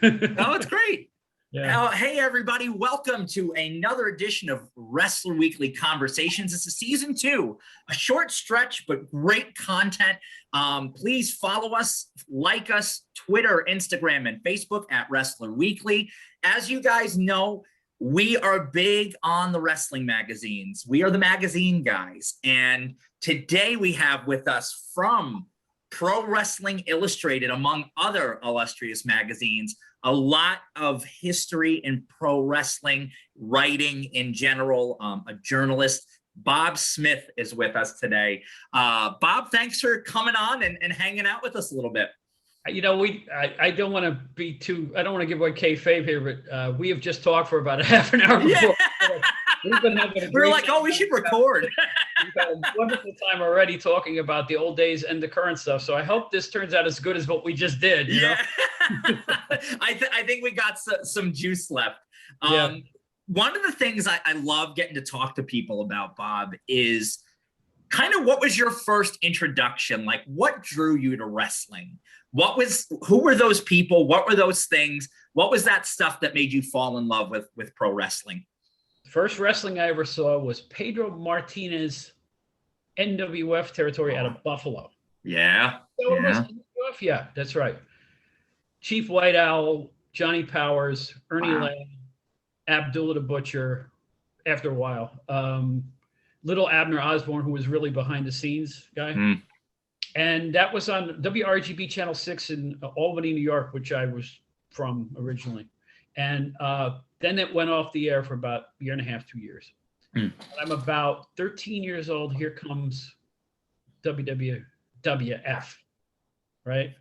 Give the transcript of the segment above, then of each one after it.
Oh, it's great. Yeah. Hey, everybody. Welcome to another edition of Wrestler Weekly Conversations. This is season 2, a short stretch, but great content. Please follow us, like us, Twitter, Instagram, and Facebook at Wrestler Weekly. As you guys know, we are big on the wrestling magazines. We are the magazine guys. And today we have with us from Pro Wrestling Illustrated, among other illustrious magazines, a lot of history in pro wrestling, writing in general, a journalist. Bob Smith is with us today. Bob, thanks for coming on and hanging out with us a little bit. You know, I don't want to be too, I don't want to give away kayfabe here, but we have just talked for about a half an hour before. Yeah. We've been having a We're like, oh, we should record. We've had a wonderful time already talking about the old days and the current stuff. So I hope this turns out as good as what we just did. You know? I think we got some juice left. Yeah. One of the things I love getting to talk to people about, Bob, is kind of what was your first introduction? Like, what drew you to wrestling? Who were those people? What were those things? What was that stuff that made you fall in love with pro wrestling? First wrestling I ever saw was Pedro Martinez, NWF territory out of Buffalo. Yeah. NWF? Yeah, that's right. Chief White Owl, Johnny Powers, Ernie Lang, Abdullah the Butcher, after a while. Little Abner Osborne, who was really behind the scenes guy. Mm. And that was on WRGB Channel 6 in Albany, New York, which I was from originally. And then it went off the air for about a year and a half, 2 years. Mm. I'm about 13 years old. Here comes WWF, right?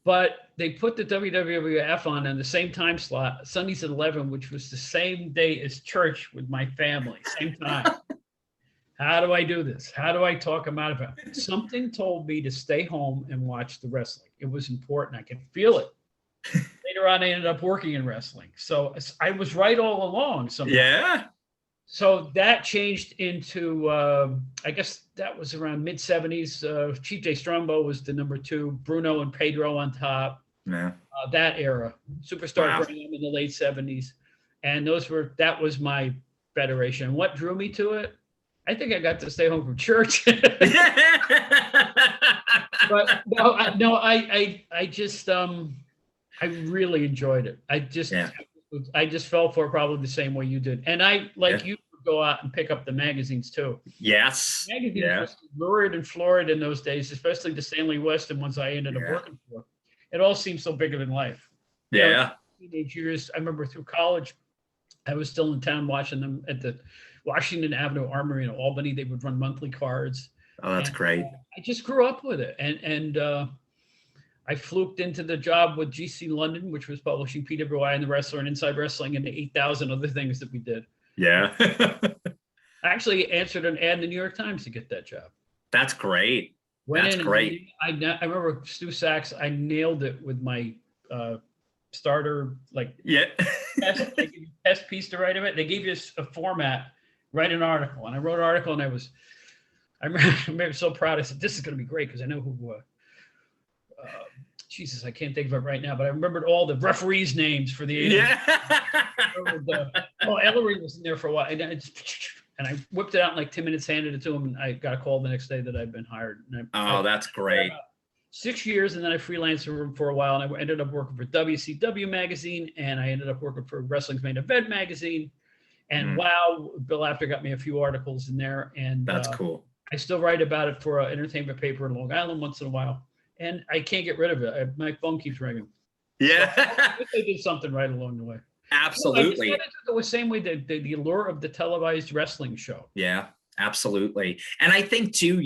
But they put the WWF on in the same time slot, Sundays at 11, which was the same day as church with my family, same time. How do I do this? How do I talk them out of it? Something told me to stay home and watch the wrestling. It was important. I could feel it. Later on, I ended up working in wrestling. So I was right all along. Somehow. Yeah. So that changed into, I guess that was around mid-70s. Chief J. Strongbow was the number 2. Bruno and Pedro on top. Yeah. That era. Superstar Graham in the late 70s. And that was my federation. And what drew me to it? I think I got to stay home from church. But no, I just, I really enjoyed it. I just fell for it probably the same way you did. And you would go out and pick up the magazines too. Yes. Magazines were lurid and florid in those days, especially the Stanley Weston ones I ended up working for. It all seemed so bigger than life. Yeah. Teenage years, I remember through college, I was still in town watching them at the Washington Avenue Armory in Albany. They would run monthly cards. Oh, that's great. I just grew up with it. And I fluked into the job with GC London, which was publishing PWI and the Wrestler and Inside Wrestling and the 8,000 other things that we did. Yeah. I actually answered an ad in the New York Times to get that job. That's great. That's great. I remember Stu Sachs, I nailed it with my starter, test piece to write of it. They gave you a format, write an article. And I wrote an article and I remember so proud. I said, this is going to be great because I know who Jesus, I can't think of it right now, but I remembered all the referees' names for the 80s. Yeah. Ellery was in there for a while. And I whipped it out in like 10 minutes, handed it to him, and I got a call the next day that I'd been hired. That's great. 6 years, and then I freelanced for a while, and I ended up working for WCW magazine, and I ended up working for Wrestling's Main Event magazine. And Bill Apter got me a few articles in there. And that's cool. I still write about it for an entertainment paper in Long Island once in a while. And I can't get rid of it. My phone keeps ringing. Yeah. So I think they did something right along the way. Absolutely. I just the same way the allure of the televised wrestling show. Yeah, absolutely. And I think too,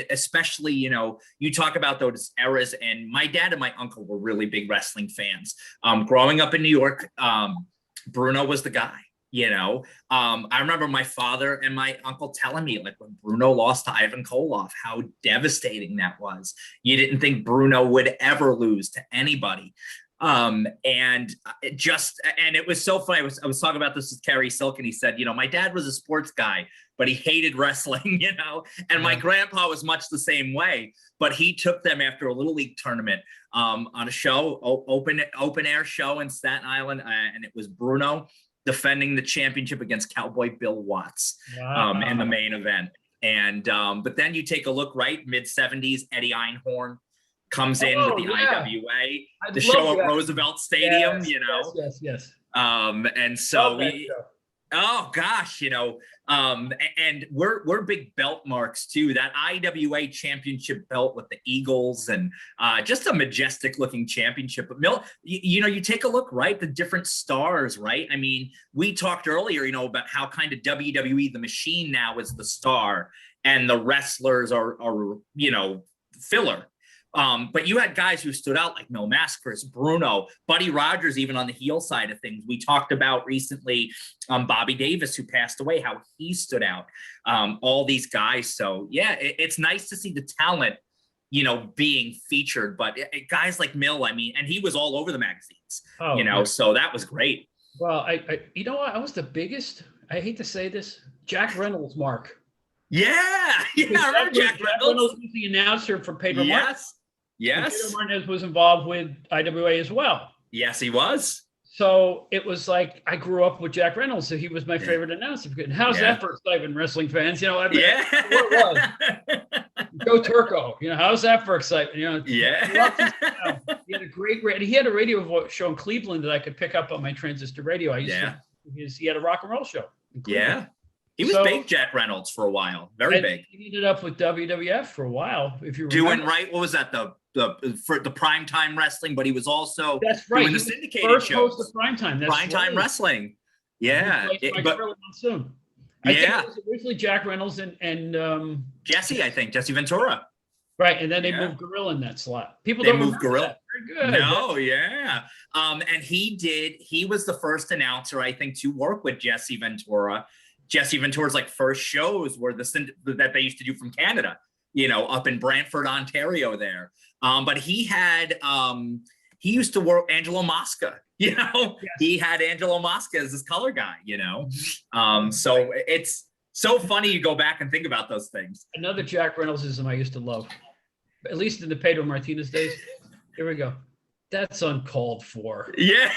especially, you talk about those eras, and my dad and my uncle were really big wrestling fans. Growing up in New York, Bruno was the guy. I remember my father and my uncle telling me, like, when Bruno lost to Ivan Koloff, how devastating that was. You didn't think Bruno would ever lose to anybody. And it was so funny. I was talking about this with Kerry Silk, and he said, my dad was a sports guy, but he hated wrestling, you know. And my grandpa was much the same way, but he took them after a Little League tournament on a show, open air show in Staten Island, and it was Bruno defending the championship against Cowboy Bill Watts in the main event. And but then you take a look, right, mid-70s, Eddie Einhorn comes in with the IWA, the show at Roosevelt Stadium, you know. Yes. And so oh gosh, you know, and we're big belt marks too. That IWA championship belt with the Eagles and just a majestic looking championship. But you know, you take a look, right, the different stars, right? I mean, we talked earlier, you know, about how kind of WWE, the machine now is the star and the wrestlers are you know, filler. But you had guys who stood out like Mil Mascaras, Bruno, Buddy Rogers, even on the heel side of things. We talked about recently Bobby Davis, who passed away, how he stood out, all these guys. So, yeah, it's nice to see the talent, you know, being featured. But guys like Mil, I mean, and he was all over the magazines, you know, so that was great. Well, I you know what? I was the biggest, I hate to say this, Jack Reynolds mark. Yeah, I remember Jack Reynolds was the announcer for Pedro Martinez. Yes. Pedro Martinez was involved with IWA as well. Yes, he was. So it was like I grew up with Jack Reynolds, so he was my favorite announcer. And how's that for excitement, wrestling fans? You know, I mean, what it was. Go Turco. You know, how's that for excitement? You know, he had a great radio. He had a radio show in Cleveland that I could pick up on my transistor radio. I used to. He had a rock and roll show. Yeah. He was big, Jack Reynolds, for a while. Very big. He ended up with WWF for a while, if you remember. Doing right. What was that? For the primetime wrestling, but he was also doing the syndicated first shows. Host of primetime. Primetime wrestling. Yeah. I think it was originally Jack Reynolds and Jesse, I think Jesse Ventura. Right, and then they moved Gorilla in that slot. People they don't moved Gorilla. Very good. No, and he was the first announcer, I think, to work with Jesse Ventura. Jesse Ventura's like first shows were that they used to do from Canada, you know, up in Brantford, Ontario there. But he used to work Angelo Mosca, you know, he had Angelo Mosca as his color guy, you know. So it's so funny you go back and think about those things. Another Jack Reynoldsism I used to love, at least in the Pedro Martinez days. Here we go. That's uncalled for. Yeah.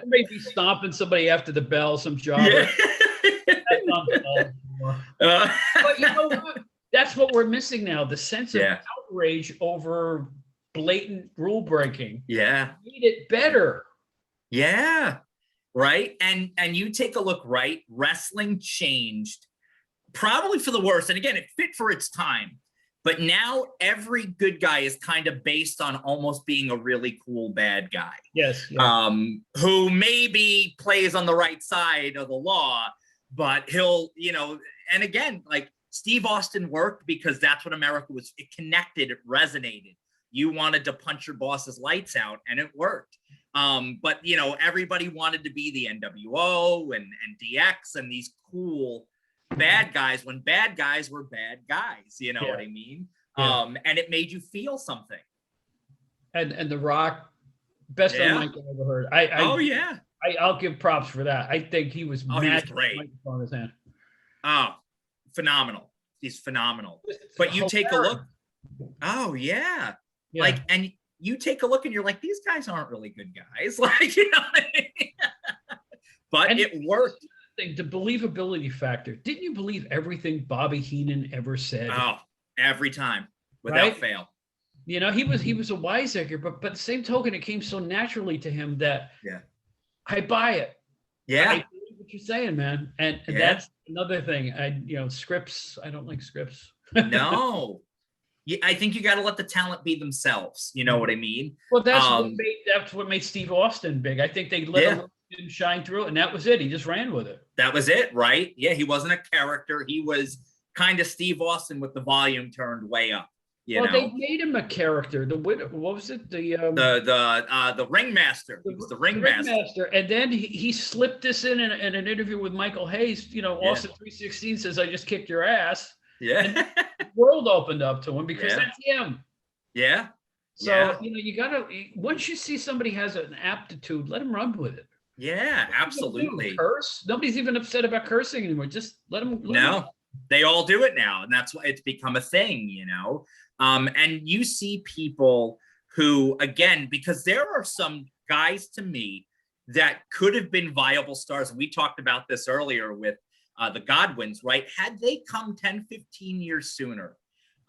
Maybe stomping somebody after the bell, some job. Yeah. That's uncalled for. But you know what? That's what we're missing now. The sense of outrage over blatant rule breaking. Yeah. Made it better. Yeah. Right. And you take a look, right? Wrestling changed probably for the worse. And again, it fit for its time. But now every good guy is kind of based on almost being a really cool bad guy. Yes. Who maybe plays on the right side of the law, but he'll, you know, and again, like Steve Austin worked because that's what America was. It connected, it resonated. You wanted to punch your boss's lights out and it worked. But, you know, everybody wanted to be the NWO and DX and these cool bad guys when bad guys were bad guys, you know what I mean? And it made you feel something. And The Rock, best on mic I ever heard. I'll give props for that. I think he was great on his hand. Oh, phenomenal. He's phenomenal. But you take a look. Oh yeah. Like, and you take a look and you're like, these guys aren't really good guys. Like, you know what I mean? But it worked. The believability factor. Didn't you believe everything Bobby Heenan ever said? Oh, every time, without fail. You know, he was a wiseacre, but the same token, it came so naturally to him that I buy it. Yeah, I believe what you're saying, man. And that's another thing. Scripts. I don't like scripts. No, I think you got to let the talent be themselves. You know what I mean? Well, that's what made Steve Austin big. I think they let him shine through, and that was it. He just ran with it. That was it, right? Yeah, he wasn't a character. He was kind of Steve Austin with the volume turned way up. You know? They made him a character. What was it? The ringmaster. He was the ringmaster. And then he slipped this in an interview with Michael Hayes. You know, Austin 316 says, "I just kicked your ass." Yeah. And the world opened up to him because that's him. Yeah. So you know, you gotta, once you see somebody has an aptitude, let him run with it. Yeah, absolutely. Curse. Nobody's even upset about cursing anymore. Just let them. No, they all do it now, and that's why it's become a thing, and you see people who, again, because there are some guys to me that could have been viable stars. We talked about this earlier with the Godwins, right? Had they come 10, 15 years sooner,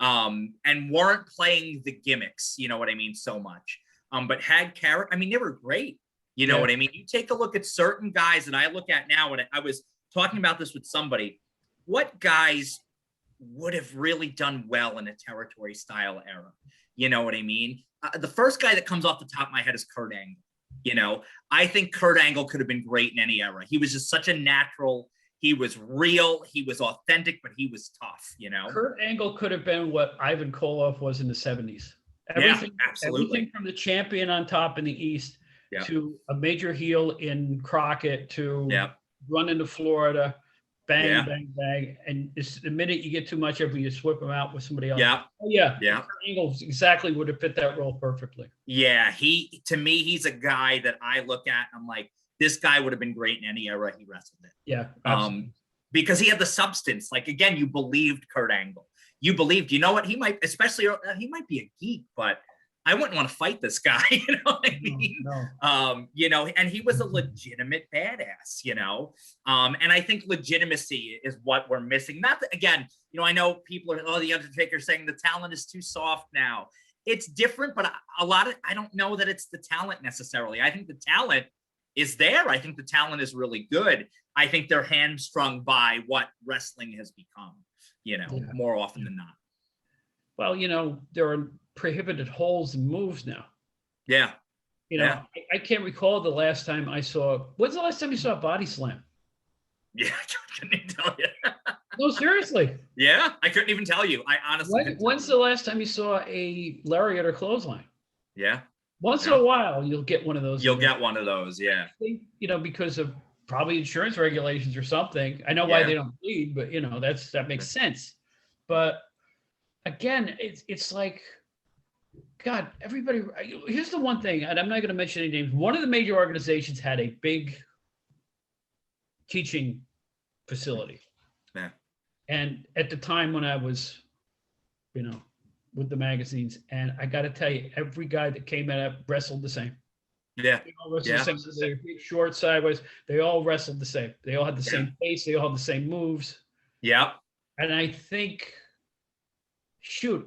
and weren't playing the gimmicks, you know what I mean, so much, but had character. I mean, they were great. You know what I mean? You take a look at certain guys that I look at now, and I was talking about this with somebody. What guys would have really done well in a territory style era? You know what I mean? The first guy that comes off the top of my head is Kurt Angle. I think Kurt Angle could have been great in any era. He was just such a natural. He was real. He was authentic, but he was tough. Kurt Angle could have been what Ivan Koloff was in the 70s. Everything from the champion on top in the East to a major heel in Crockett to run into Florida, bang, bang, bang. And the minute you get too much of it, you swip him out with somebody else. Kurt Angle exactly would have fit that role perfectly. Yeah, to me, he's a guy that I look at, I'm like, this guy would have been great in any era he wrestled in. Yeah, absolutely. Because he had the substance. Like, again, you believed Kurt Angle. You believed, what, he might be a geek, but I wouldn't want to fight this guy, you know what I mean? No. And he was a legitimate badass, and I think legitimacy is what we're missing. Not that, again, I know people are, the Undertaker saying the talent is too soft now. It's different, but I don't know that it's the talent necessarily. I think the talent is there. I think the talent is really good. I think they're hamstrung by what wrestling has become, more often than not. Well, there are prohibited holds and moves now. Yeah. I can't recall the last time I saw. When's the last time you saw a body slam? Yeah, I couldn't even tell you. No, seriously. Yeah, I couldn't even tell you. I honestly. When's the last time you saw a lariat or clothesline? Yeah. Once in a while, you'll get one of those. You'll get one of those, yeah. I think, because of probably insurance regulations or something. I know why they don't bleed, but that makes sense. But again, it's like, God, everybody. Here's the one thing, and I'm not going to mention any names. One of the major organizations had a big teaching facility. Yeah. And at the time when I was, with the magazines, and I got to tell you, every guy that came in wrestled the same. Yeah. They all wrestled the same. They were big, short, sideways. They all wrestled the same. They all had the same pace. They all had the same moves. Yeah. And I think,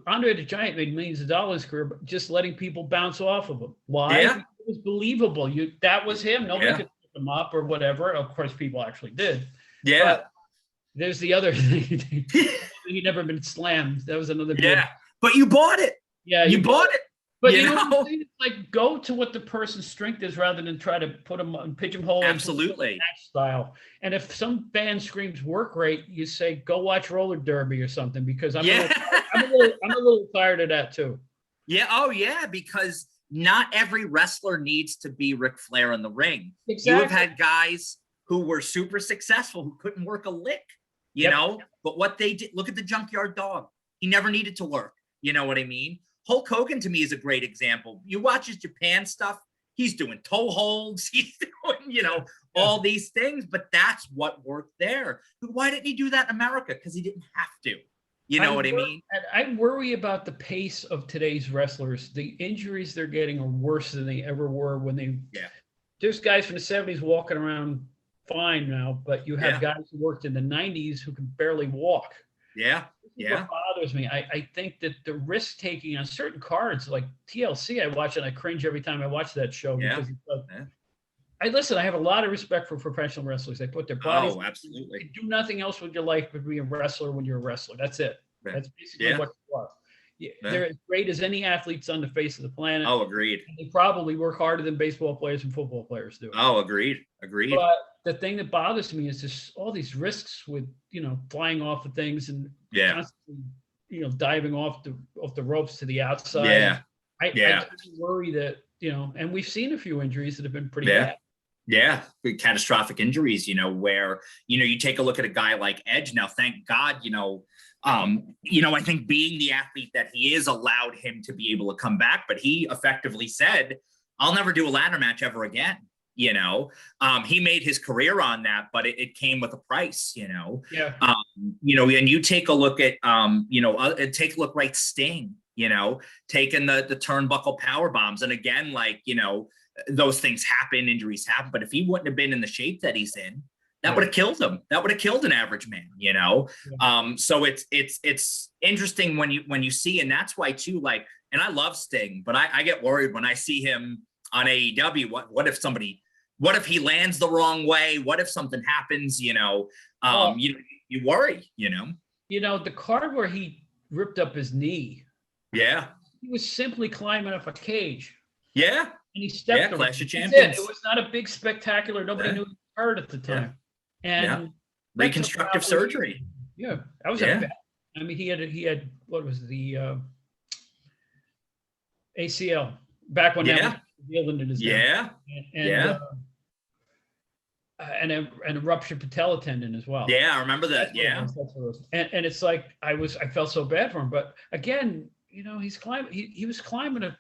Andre the Giant made millions of dollars career, but just letting people bounce off of him. Why? Yeah. It was believable. That was him. Nobody could pick him up or whatever. Of course, people actually did. Yeah. But there's the other thing. He'd never been slammed. That was another. Yeah. But you bought it. Yeah. You bought it. But it's like, go to what the person's strength is rather than try to put him on pigeonhole. Absolutely. Match style. And if some band screams work rate, you say, go watch roller derby or something, because I'm a little tired of that too. Yeah. Oh yeah. Because not every wrestler needs to be Ric Flair in the ring. Exactly. You have had guys who were super successful who couldn't work a lick, but what they did, look at the Junkyard Dog. He never needed to work. You know what I mean? Hulk Hogan to me is a great example. You watch his Japan stuff, he's doing toe holds, he's doing, all these things, but that's what worked there. Why didn't he do that in America? Because he didn't have to. You know what I mean? I worry about the pace of today's wrestlers. The injuries they're getting are worse than they ever were when they. Yeah. There's guys from the 70s walking around fine now, but you have guys who worked in the 90s who can barely walk. Yeah. What bothers me, I think that the risk taking on certain cards like TLC, I watch it, I cringe every time I watch that show because I have a lot of respect for professional wrestlers. They put their bodies. Oh, absolutely. You do nothing else with your life but be a wrestler when you're a wrestler. That's it. Yeah. That's basically what you are. They're as great as any athletes on the face of the planet. Oh, agreed. And they probably work harder than baseball players and football players do. Oh, agreed. But the thing that bothers me is just all these risks with, flying off of things and constantly, diving off the ropes to the outside. Yeah. I worry that, and we've seen a few injuries that have been pretty bad. Yeah, catastrophic injuries, where, you take a look at a guy like Edge now, thank God, I think being the athlete that he is allowed him to be able to come back, but he effectively said, I'll never do a ladder match ever again. you know. He made his career on that, but it came with a price, you know. Yeah. You know, and you take a look at, you know, take a look right Sting, you know, taking the turnbuckle power bombs. And again, like, you know, those things happen, injuries happen, but if he wouldn't have been in the shape that he's in, that would have killed him. That would have killed an average man, you know? So it's interesting when you see, and that's why too, like, and I love Sting, but I get worried when I see him on AEW. What if he lands the wrong way? What if something happens, you know? You worry, you know? You know, the card where he ripped up his knee. Yeah. He was simply climbing up a cage. Yeah. And he stepped yeah, Clash of Champions. Champions. It was not a big spectacular. Nobody knew he was hurt at the time. And reconstructive surgery. Yeah, that was a bad. I mean, he had what was the ACL back when that was revealed in his and a ruptured patella tendon as well. Yeah, I remember that. And it's like I felt so bad for him, but again, you know, he was climbing a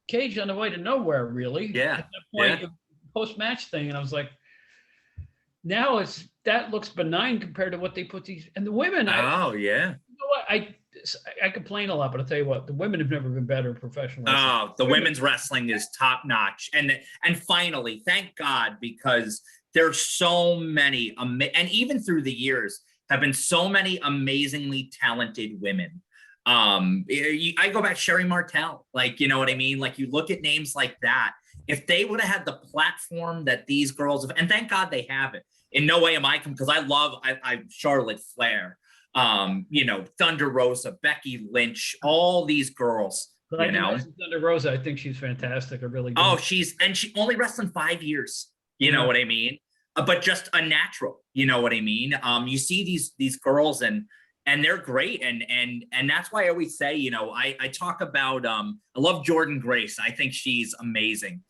cage on the way to nowhere, really. Yeah. At that point, post-match thing, and I was like, now that looks benign compared to what they put these and the women. You know what? I complain a lot, but I'll tell you what, the women have never been better professionally. Oh, the women's wrestling is top notch, and finally, thank God, because there's so many, and even through the years, have been so many amazingly talented women. I go back Sherry Martel, like, you know what I mean? Like, you look at names like that. If they would have had the platform that these girls have, and thank God they have it. In no way am I, because I love Charlotte Flair, you know, Thunder Rosa, Becky Lynch, all these girls. But you know, Thunder Rosa, I think she's fantastic. I really do. Oh, she only wrestled 5 years. You know what I mean? But just a natural. You know what I mean? You see these girls and they're great, and that's why I always say, you know, I talk about I love Jordan Grace. I think she's amazing.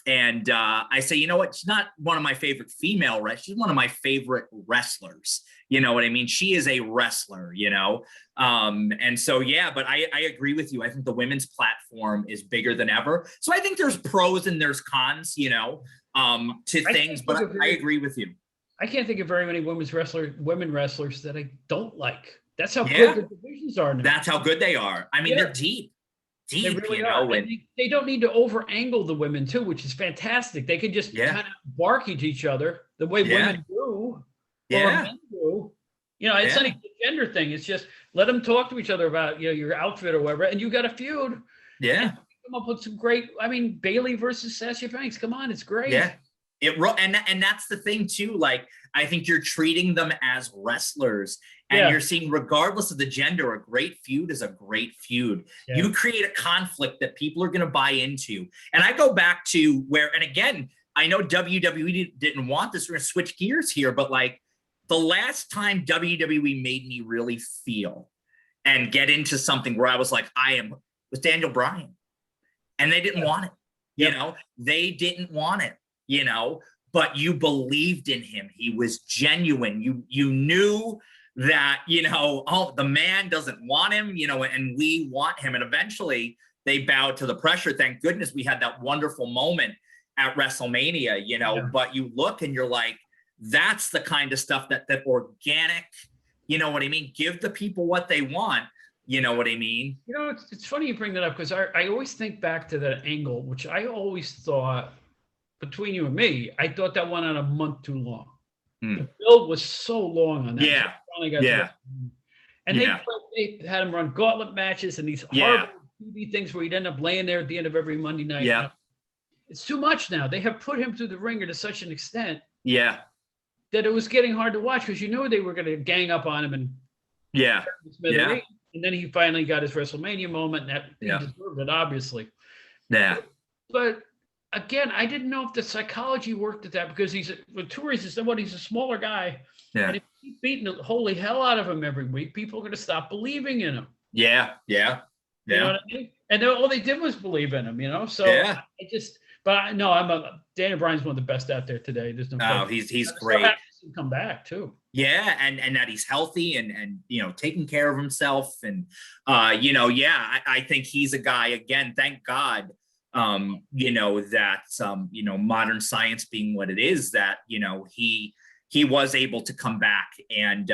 And I say, you know what? She's not one of my favorite female wrestlers. She's one of my favorite wrestlers. You know what I mean? She is a wrestler, you know? And so, yeah, but I agree with you. I think the women's platform is bigger than ever. So I think there's pros and there's cons, you know, to things, but I agree with you. I can't think of very many women wrestlers that I don't like. That's how good the divisions are now. That's how good they are. I mean, they're deep. They really are. And they don't need to over angle the women too, which is fantastic. They can just kind of bark at each other the way women do, or men do. You know, it's not even a gender thing. It's just let them talk to each other about, you know, your outfit or whatever, and you got a feud. Yeah, come up with some great. I mean, Bayley versus Sasha Banks. Come on, it's great. Yeah, and that's the thing too. Like, I think you're treating them as wrestlers. And you're seeing, regardless of the gender, a great feud is a great feud. Yeah. You create a conflict that people are going to buy into. And I go back to where, and again, I know WWE didn't want this. We're going to switch gears here, but like the last time WWE made me really feel and get into something where I was like, was Daniel Bryan. And they didn't want it. You know, they didn't want it, you know, but you believed in him. He was genuine. You knew that, you know, the man doesn't want him, you know, and we want him. And eventually they bowed to the pressure. Thank goodness we had that wonderful moment at WrestleMania, you know, but you look and you're like, that's the kind of stuff that organic, you know what I mean? Give the people what they want. You know what I mean? You know, it's funny you bring that up, because I always think back to that angle, which I always thought, between you and me, I thought that went on a month too long. The build was so long on that. Yeah. And they had him run gauntlet matches and these horrible TV things where he'd end up laying there at the end of every Monday night. Yeah. It's too much now. They have put him through the ringer to such an extent. Yeah. That it was getting hard to watch, because you knew they were going to gang up on him and and then he finally got his WrestleMania moment, and that he deserved it, obviously. Yeah. But again, I didn't know if the psychology worked at that, because for two reasons. Number one, he's a smaller guy. Yeah. And if you keep beating the holy hell out of him every week, people are going to stop believing in him. Yeah. You know what I mean? And all they did was believe in him, you know? So Daniel Bryan's one of the best out there today. There's no question. He's great. Come back too. Yeah, and that he's healthy and you know, taking care of himself, and you know, I think he's a guy, again, thank God, you know, that, you know, modern science being what it is, that, you know, he was able to come back and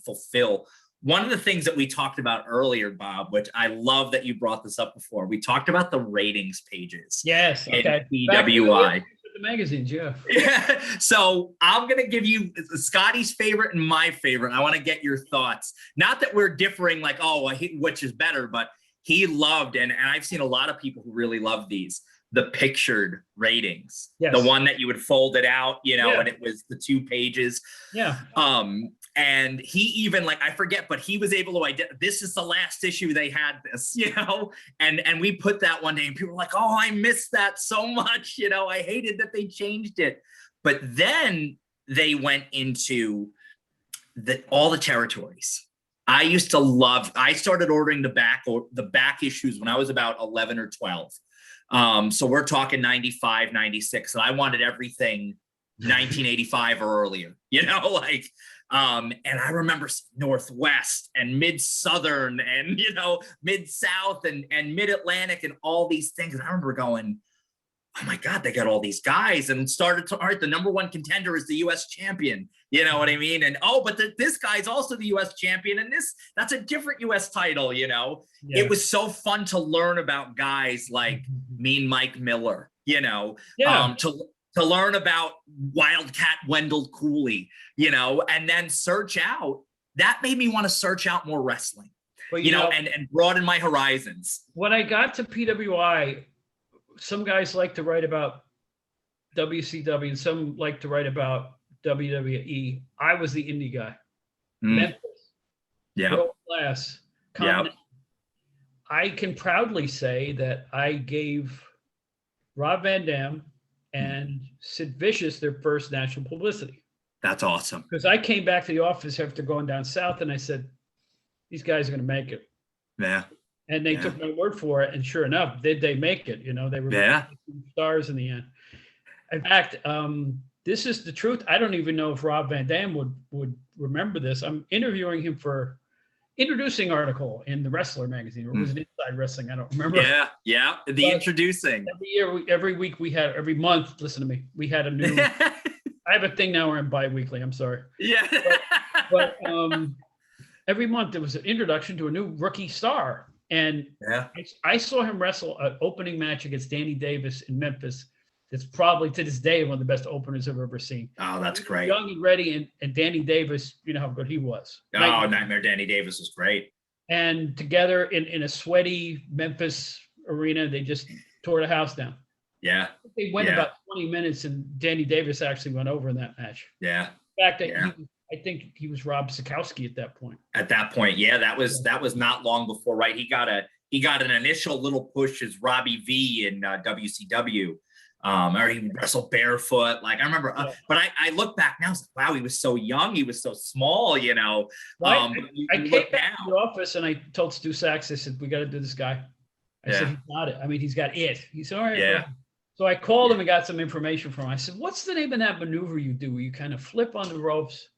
fulfill. One of the things that we talked about earlier, Bob, which I love that you brought this up before, we talked about the ratings pages. Yes. Okay. PWI. The magazines, yeah. Yeah. So I'm going to give you Scotty's favorite and my favorite. I want to get your thoughts. Not that we're differing like, oh, which is better, but he loved, and I've seen a lot of people who really love these, the pictured ratings. Yes. The one that you would fold it out, you know, Yeah. and it was the 2 pages. Yeah. And he even, like, I forget, but he was able to this is the last issue they had this, you know, and we put that one day and people were like, oh, I missed that so much, you know, I hated that they changed it. But then they went into all the territories. I started ordering the back issues when I was about 11 or 12. So we're talking 95, 96, and I wanted everything 1985 or earlier, you know, like, and I remember Northwest and Mid-Southern and, you know, Mid-South and Mid-Atlantic and all these things. And I remember going, oh my God, they got all these guys, and started to, all right, the number 1 contender is the US champion. You know what I mean? And, oh, but this guy's also the US champion, and that's a different US title, you know? Yeah. It was so fun to learn about guys like Mean Mike Miller, you know, to learn about Wildcat Wendell Cooley, you know, and then search out. That made me want to search out more wrestling, but, you know, and broaden my horizons. When I got to PWI, some guys like to write about WCW and some like to write about WWE. I was the indie guy. Memphis. Yeah. World class. Yeah. I can proudly say that I gave Rob Van Dam and Sid Vicious their first national publicity. That's awesome. Because I came back to the office after going down south and I said, these guys are going to make it. Yeah. And they took my word for it. And sure enough, did they make it? You know, they were stars in the end. In fact, this is the truth. I don't even know if Rob Van Dam would remember this. I'm interviewing him for introducing article in the Wrestler magazine, or was it Inside Wrestling? I don't remember. Yeah. The introducing. Every month, listen to me, we had a new, I have a thing now where I'm bi-weekly, I'm sorry. Yeah. But every month there was an introduction to a new rookie star. And I saw him wrestle an opening match against Danny Davis in Memphis. It's probably to this day one of the best openers I've ever seen. Oh, that's great. Young and ready, and Danny Davis, you know how good he was. Oh, Nightmare Danny Davis was great. And together in a sweaty Memphis arena, they just tore the house down. Yeah. They went about 20 minutes, and Danny Davis actually went over in that match. Yeah. In fact, I think he was Rob Sikowski at that point. At that point, that was not long before, right? He got an initial little push as Robbie V in WCW. Or he wrestled barefoot. Like I remember, but I look back now, I was like, wow, he was so young, he was so small, you know. I came back to the office and I told Stu Sachs, I said, we got to do this guy. I said, he's got it. I mean, he's got it. He's all right. Yeah. Bro. So I called him and got some information from him. I said, what's the name of that maneuver you do where you kind of flip on the ropes,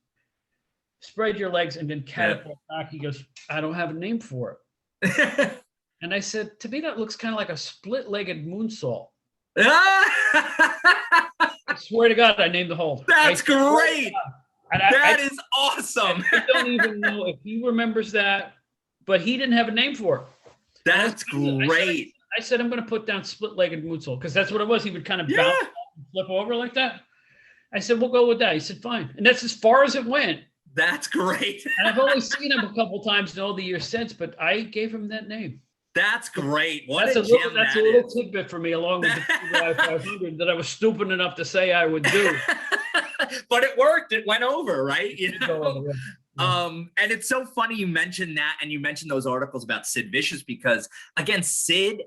spread your legs, and then catapult back? He goes, I don't have a name for it. And I said, to me, that looks kind of like a split-legged moonsault. I swear to God, I named the hold. That's great. That is awesome. I don't even know if he remembers that, but he didn't have a name for it. That's great. I said, I'm going to put down split-legged moonsault, because that's what it was. He would kind of bounce and flip over like that. I said, we'll go with that. He said, fine. And that's as far as it went. That's great. And I've only seen him a couple times in all the years since, but I gave him that name. That's great. That's a little tidbit for me, along with the PWI 500 that I was stupid enough to say I would do. But it worked. It went over, right? You know? Yeah. And it's so funny you mentioned that, and you mentioned those articles about Sid Vicious, because again, Sid,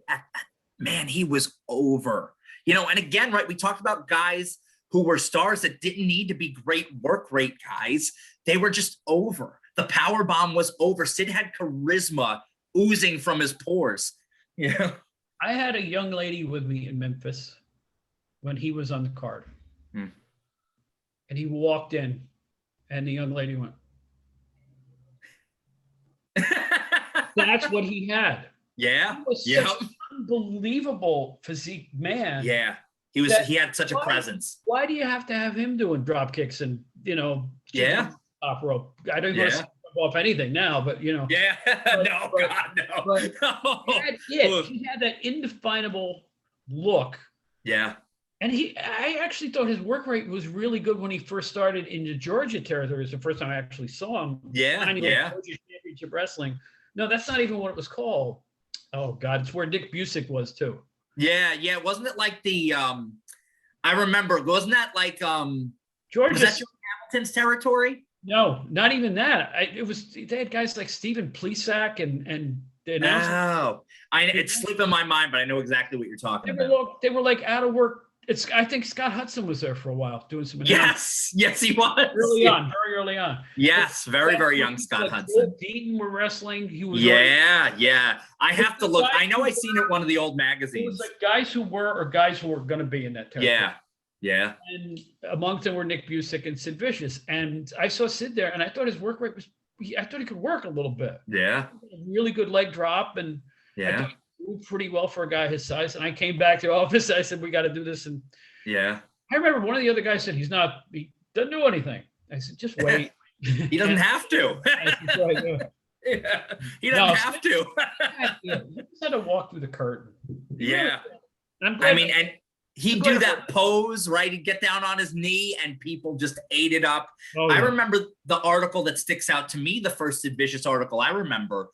man, he was over. You know, and again, right, we talked about guys who were stars that didn't need to be great work rate guys. They were just over. The power bomb was over. Sid had charisma oozing from his pores. Yeah. I had a young lady with me in Memphis when he was on the card. And he walked in and the young lady went. That's what he had. Yeah. He was unbelievable physique man. Yeah. He had such a presence. Why do you have to have him doing drop kicks and, Yeah. top rope? I don't want to Yeah. off anything now, but Yeah. But- No, but- God, no. but he had Oof. he had that indefinable look. Yeah. And I actually thought his work rate was really good when he first started in the Georgia territory. It was the first time I actually saw him. Yeah, Tiny yeah. Georgia Championship Wrestling. No, that's not even what it was called. Oh God, it's where Nick Busick was too. Yeah. Yeah. Wasn't it like the, I remember, wasn't that like, Georgia. was that Joe Hamilton's territory? No, not even that. They had guys like Stephen Plesac and the announcers. Oh, it's slipping my mind, but I know exactly what you're talking They about. were like out of work. I think Scott Hudson was there for a while doing some announcing. Yes, he was. Very early on. Yes, very young Scott Hudson. Bill Deaton were wrestling. He was Yeah. I have to look. I know I seen it in one of the old It magazines. was like guys who were or guys who were going to be in that territory. Yeah. And amongst them were Nick Busick and Sid Vicious. And I saw Sid there, and I thought his work rate I thought he could work a little bit. Yeah. Really good leg drop, and I Yeah. thought he moved pretty well for a guy his size. And I came back to the office. I said, we got to do this. And Yeah. I remember one of the other guys said, he doesn't do anything. I said, just wait. He doesn't have to. I said, "Right, yeah." Yeah. He doesn't have to. You just had to walk through the curtain. Yeah. And I'm glad and he'd do that pose, right? He'd get down on his knee and people just ate it up. Oh, I yeah. remember the article that sticks out to me, the first Sid Vicious article I remember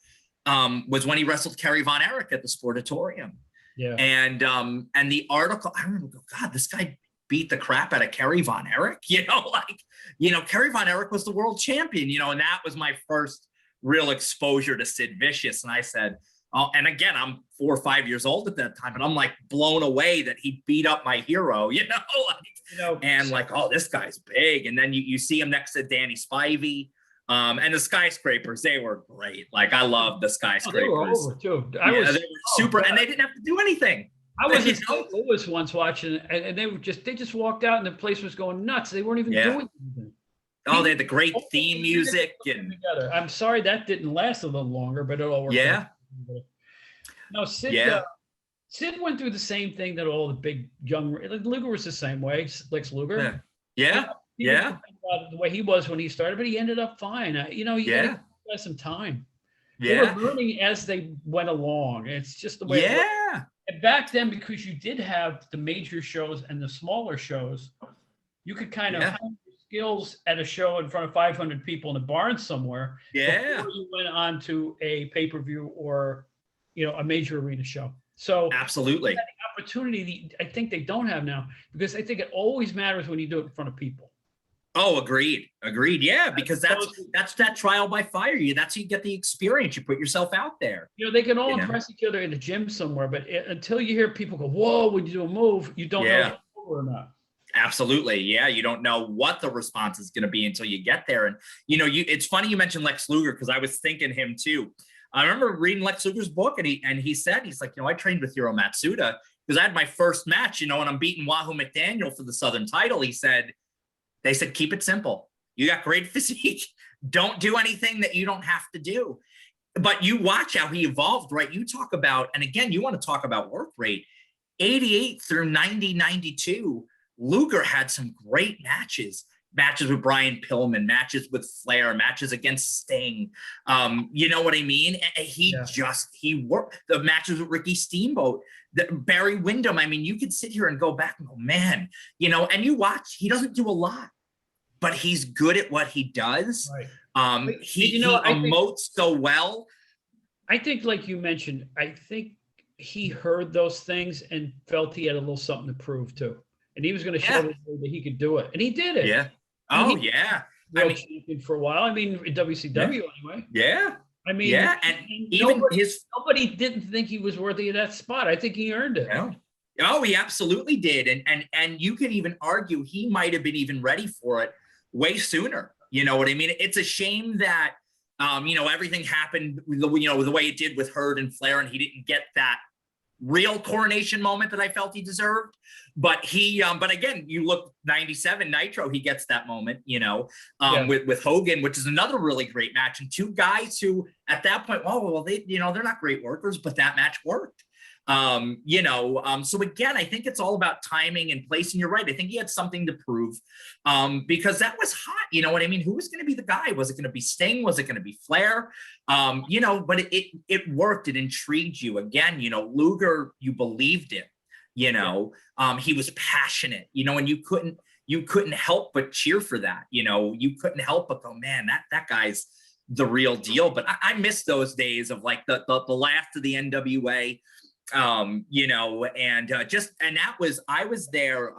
was when he wrestled Kerry Von Erich at the Sportatorium. Yeah. And the article, I remember, God, this guy beat the crap out of Kerry Von Erich. Kerry Von Erich was the world champion, and that was my first real exposure to Sid Vicious. And I said, oh, and again, I'm 4 or 5 years old at that time, and I'm like blown away that he beat up my hero, and like, oh, this guy's big. And then you see him next to Danny Spivey. And the Skyscrapers, they were great. Like, I love the Skyscrapers. They were over too. They were super, and they didn't have to do anything. I was in St. Louis once watching, and they just walked out, and the place was going nuts. They weren't even doing anything. Oh, they had the great theme music and together. I'm sorry that didn't last a little longer, but it all worked out. No, Sid went through the same thing that all the big young Luger was the same way. Lex Luger. Yeah. The way he was when he started, but he ended up fine. He had some time. They were learning as they went along. It's just the way. Yeah. And back then, because you did have the major shows and the smaller shows, you could kind of hone your skills at a show in front of 500 people in a barn somewhere. Yeah. Before you went on to a pay-per-view or, a major arena show. So absolutely, the opportunity I think they don't have now, because I think it always matters when you do it in front of people. Oh, agreed. Yeah, because that's that trial by fire. That's how you get the experience. You put yourself out there. They can all impress each other in the gym somewhere, but until you hear people go, "Whoa," when you do a move, you don't know if it's over or not. Absolutely. Yeah. You don't know what the response is going to be until you get there. And, it's funny you mentioned Lex Luger, because I was thinking him too. I remember reading Lex Luger's book, and he said, he's like, I trained with Hiro Matsuda because I had my first match, and I'm beating Wahoo McDaniel for the Southern title. They said, keep it simple. You got great physique. Don't do anything that you don't have to do. But you watch how he evolved, right? You talk about, and again, you want to talk about work rate, 88 through 90, 92, Luger had some great matches with Brian Pillman, matches with Flair, matches against Sting. You know what I mean? He worked the matches with Ricky Steamboat, Barry Windham. I mean, you could sit here and go back and go, man, and you watch, he doesn't do a lot, but he's good at what he does. Right. He emotes so well. I think, like you mentioned, I think he heard those things and felt he had a little something to prove too. And he was going to show that he could do it. And he did it. Yeah. Champion for a while. I mean, in WCW anyway. Yeah. I mean, and even nobody didn't think he was worthy of that spot. I think he earned it. Yeah. Oh, he absolutely did. And you could even argue he might have been even ready for it way sooner. You know what I mean? It's a shame that, everything happened, the way it did with Hurd and Flair, and he didn't get that real coronation moment that I felt he deserved. But but again, you look 97 Nitro, he gets that moment, with Hogan, which is another really great match. And two guys who at that point, they're not great workers, but that match worked. So again, I think it's all about timing and place, and you're right. I think he had something to prove, because that was hot. You know what I mean? Who was going to be the guy? Was it going to be Sting? Was it going to be Flair? But it worked. It intrigued you. Again, Luger, you believed him. He was passionate. And you couldn't help but cheer for that. You couldn't help but go, man, that guy's the real deal. But I miss those days of like the last of the NWA. I was there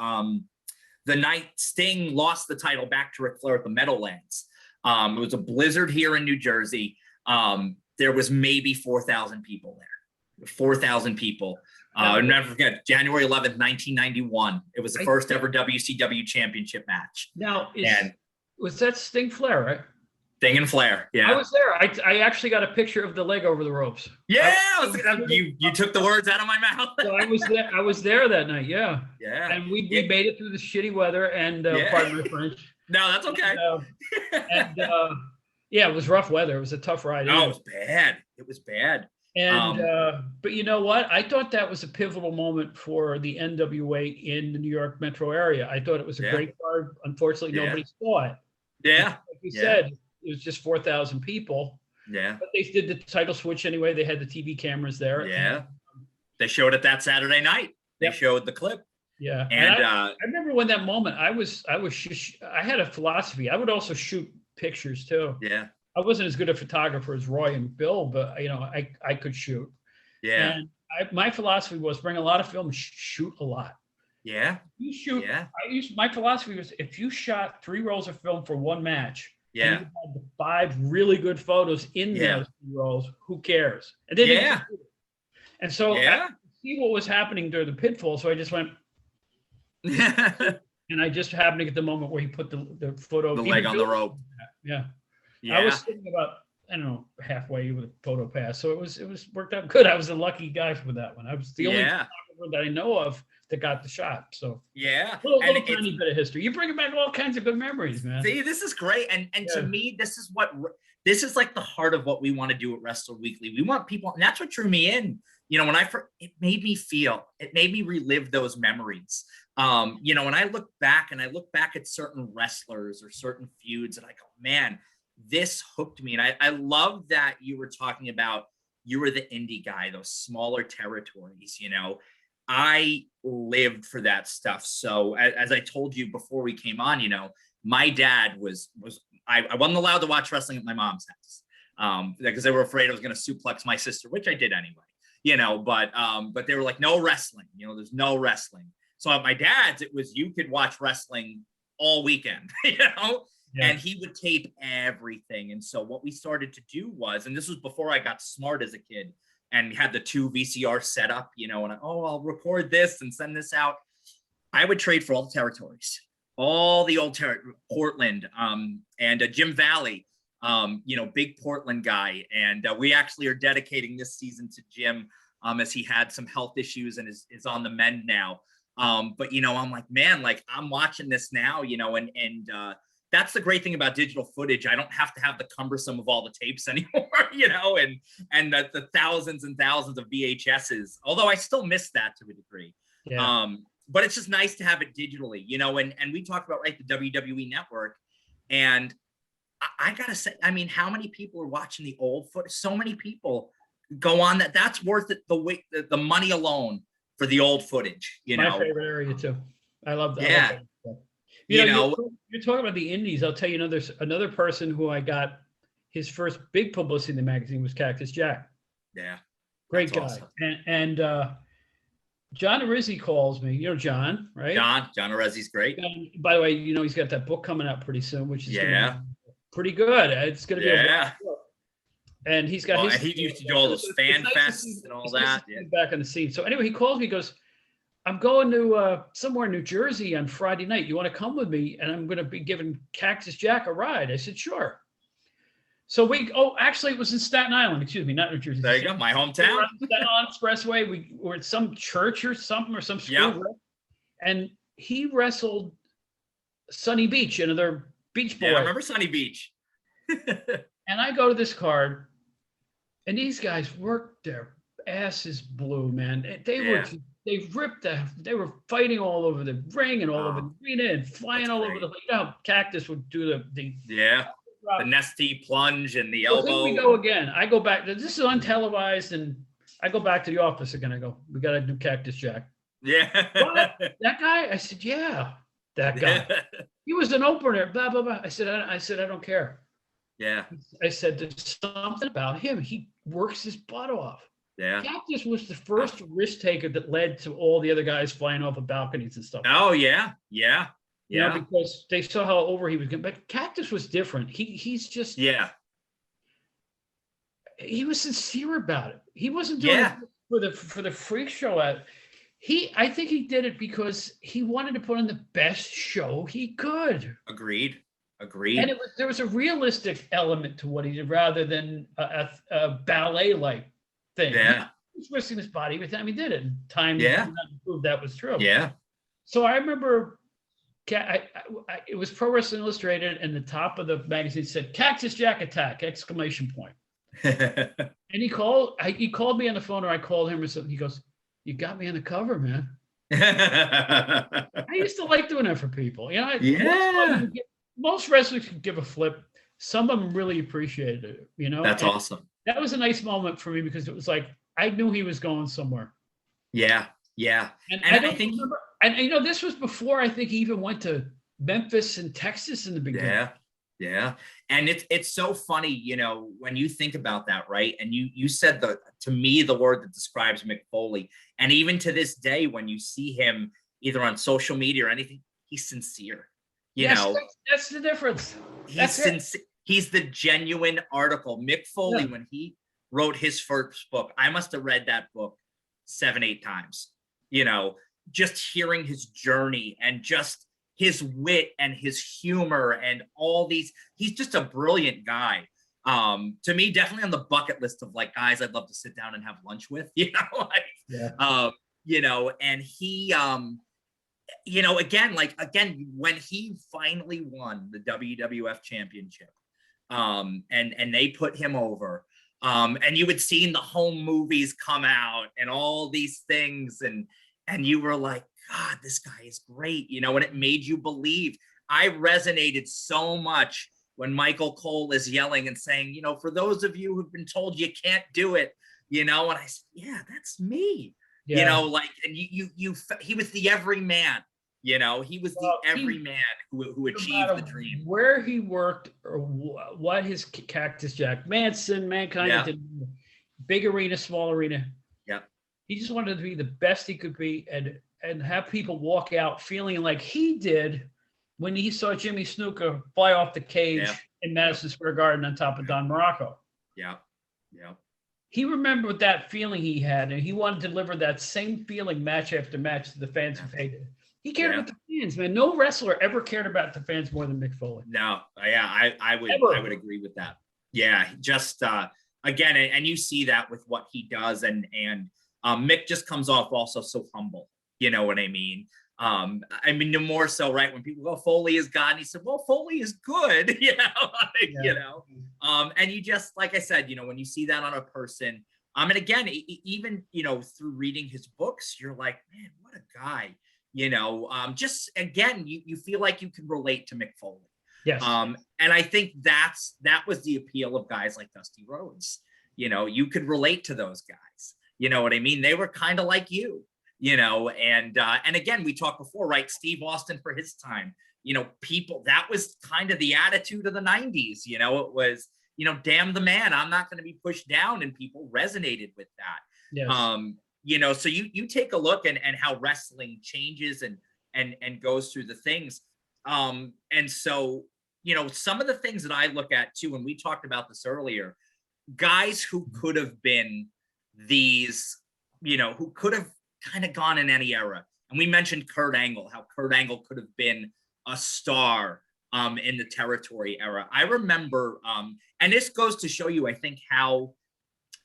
the night Sting lost the title back to Ric Flair at the Meadowlands. It was a blizzard here in New Jersey. There was maybe 4,000 people there. 4,000 people. I'll never forget, January 11th, 1991. It was the first ever WCW championship match. Now, was that Sting Flair, right? Sting and Flair, yeah. I was there. I actually got a picture of the leg over the ropes. Yeah, you took the words out of my mouth. So I was there. I was there that night. Yeah. Yeah. And we made it through the shitty weather and pardon my French. No, that's okay. It was rough weather. It was a tough ride. Oh, it was bad. It was bad. And but you know what? I thought that was a pivotal moment for the NWA in the New York metro area. I thought it was a great card. Unfortunately, nobody saw it. Yeah. Like you said, it was just 4,000 people. Yeah. But they did the title switch anyway. They had the TV cameras there. Yeah. They showed it that Saturday night. They showed the clip. Yeah. And I remember when that moment, I had a philosophy. I would also shoot pictures too. Yeah. I wasn't as good a photographer as Roy and Bill, but I could shoot. Yeah. And my philosophy was bring a lot of film, shoot a lot. Yeah. You shoot. Yeah. My philosophy was if you shot 3 rolls of film for one match, yeah, and you had the 5 really good photos in those 3 rolls, who cares? And then and so I could see what was happening during the pitfall, so I just went and I just happened to get the moment where he put the foot over the leg on the rope. Yeah. Yeah. I was sitting about, I don't know, halfway with a photo pass. So it was worked out good. I was a lucky guy for that one. I was the only photographer that I know of that got the shot. So little tiny bit of history. You bring back all kinds of good memories, man. See, this is great. And to me, this is like the heart of what we want to do at Wrestler Weekly. We want people, and that's what drew me in. It made me relive those memories. When I look back at certain wrestlers or certain feuds, and I go, man, this hooked me. And I love that you were talking about, you were the indie guy, those smaller territories. I lived for that stuff. So as I told you before we came on, my dad I wasn't allowed to watch wrestling at my mom's house because they were afraid I was going to suplex my sister, which I did anyway, but they were like, no wrestling, there's no wrestling. So at my dad's, it was, you could watch wrestling all weekend, and he would tape everything. And so what we started to do was, and this was before I got smart as a kid and had the 2 VCR set up, and I'll record this and send this out. I would trade for all the territories, all the old Portland, and Jim Valley, big Portland guy. And we actually are dedicating this season to Jim as he had some health issues and is on the mend now. But I'm like, man, like I'm watching this now, and that's the great thing about digital footage. I don't have to have the cumbersome of all the tapes anymore, and the thousands and thousands of VHSs, although I still miss that to a degree. Yeah. But it's just nice to have it digitally, and we talked about, the WWE Network, and I gotta say, I mean, how many people are watching the old footage? So many people go on that's worth it, the money alone for the old footage, My favorite area too. I love that. Yeah. You're talking about the indies. I'll tell you another person who I got his first big publicity in the magazine was Cactus Jack. Yeah. Great guy. Awesome. And John Arizzi calls me. John, right? John Arizzi's great. And by the way, he's got that book coming out pretty soon, which is gonna be pretty good. It's going to be a book. And he's got and he used to do all those fan fests and all that. Yeah. Back on the scene. So anyway, he calls me, goes, I'm going to somewhere in New Jersey on Friday night. You want to come with me? And I'm going to be giving Cactus Jack a ride. I said, sure. So actually it was in Staten Island, excuse me, not New Jersey. There you go, my hometown. Staten Island Expressway. We were at some church or something, or some school. Yeah. And he wrestled Sunny Beach, another Beach Boy. Yeah, I remember Sunny Beach. And I go to this card, and these guys worked their asses blew, man. They were, Yeah. they were fighting all over the ring and all over Oh, the arena and that's flying all over great. the, Cactus would do the Yeah. The drop. nesty plunge and the Well, here we elbow. go again. I go back. This is untelevised, and I go back to the office again. I go, we got to do Cactus Jack. Yeah. What? That guy? I said, yeah, that guy. He was an opener. Blah blah blah. I said, I don't care. Yeah. I said, there's something about him. He works his butt off. Yeah. Cactus was the first risk taker that led to all the other guys flying off of balconies and stuff. Oh yeah. Yeah. You know, Yeah. because they saw how over he was going. But Cactus was different. He's just Yeah. he was sincere about it. He wasn't doing it for the freak show. I think he did it because he wanted to put on the best show he could. Agreed. And there was a realistic element to what he did rather than a ballet-like thing. Yeah. He was risking his body every time he did it. And time proved that was true. Yeah. So I remember it was Pro Wrestling Illustrated, and the top of the magazine said "Cactus Jack Attack!" ! And he called me on the phone, or I called him or something. He goes, "You got me on the cover, man." I used to like doing that for people. You know, most wrestlers could give a flip. Some of them really appreciated it. You know, that's awesome. That was a nice moment for me because it was like I knew he was going somewhere. Yeah, yeah. And I think remember, and you know, this was before I think he even went to Memphis and Texas in the beginning. Yeah. Yeah. And it's so funny, you know, when you think about that, right? And you said to me, the word that describes Mick Foley. And even to this day, when you see him either on social media or anything, he's sincere. You know, that's the difference. He's sincere. He's the genuine article. Mick Foley, when he wrote his first book, I must have read that book 7-8 times, you know, just hearing his journey and just his wit and his humor and all these, he's just a brilliant guy. To me, definitely on the bucket list of like guys I'd love to sit down and have lunch with, you know, like, you know, and he, you know, again, when he finally won the WWF championship, and they put him over, and you had seen the home movies come out and all these things, and you were like, God, this guy is great, you know, and it made you believe. I resonated so much when Michael Cole is yelling and saying, you know, for those of you who've been told you can't do it, you know, and I said, yeah, that's me, you know, like, and he was the everyman, you know, he was the everyman who achieved the dream. Where he worked or what his Cactus Jack, Mankind did, big arena, small arena. Yeah. He just wanted to be the best he could be and have people walk out feeling like he did when he saw Jimmy Snuka fly off the cage in Madison Square Garden on top of Don Morocco. Yeah. Yeah. He remembered that feeling he had, and he wanted to deliver that same feeling match after match to the fans who hated it. He cared about the fans, man. No wrestler ever cared about the fans more than Mick Foley. No, I would agree with that. Yeah, just again, and you see that with what he does, and Mick just comes off also so humble. You know what I mean? I mean, no more so, right? When people go, Foley is God, and he said, well, Foley is good, you know, like, you know, and you just, like I said, you know, when you see that on a person, and again, even, you know, through reading his books, you're like, man, what a guy, you know, just, again, you feel like you can relate to Mick Foley. Yes. And I think that was the appeal of guys like Dusty Rhodes. You know, you could relate to those guys, you know what I mean? They were kind of like you know, and again, we talked before, right? Steve Austin for his time, you know, people, that was kind of the attitude of the 90s, you know, it was, you know, damn the man, I'm not going to be pushed down, and people resonated with that. Yes. You know, so you take a look and how wrestling changes and goes through the things. And so, you know, some of the things that I look at too, and we talked about this earlier, guys who could have been these, you know, who could have kind of gone in any era. And we mentioned Kurt Angle, how Kurt Angle could have been a star in the territory era. I remember, and this goes to show you, I think, how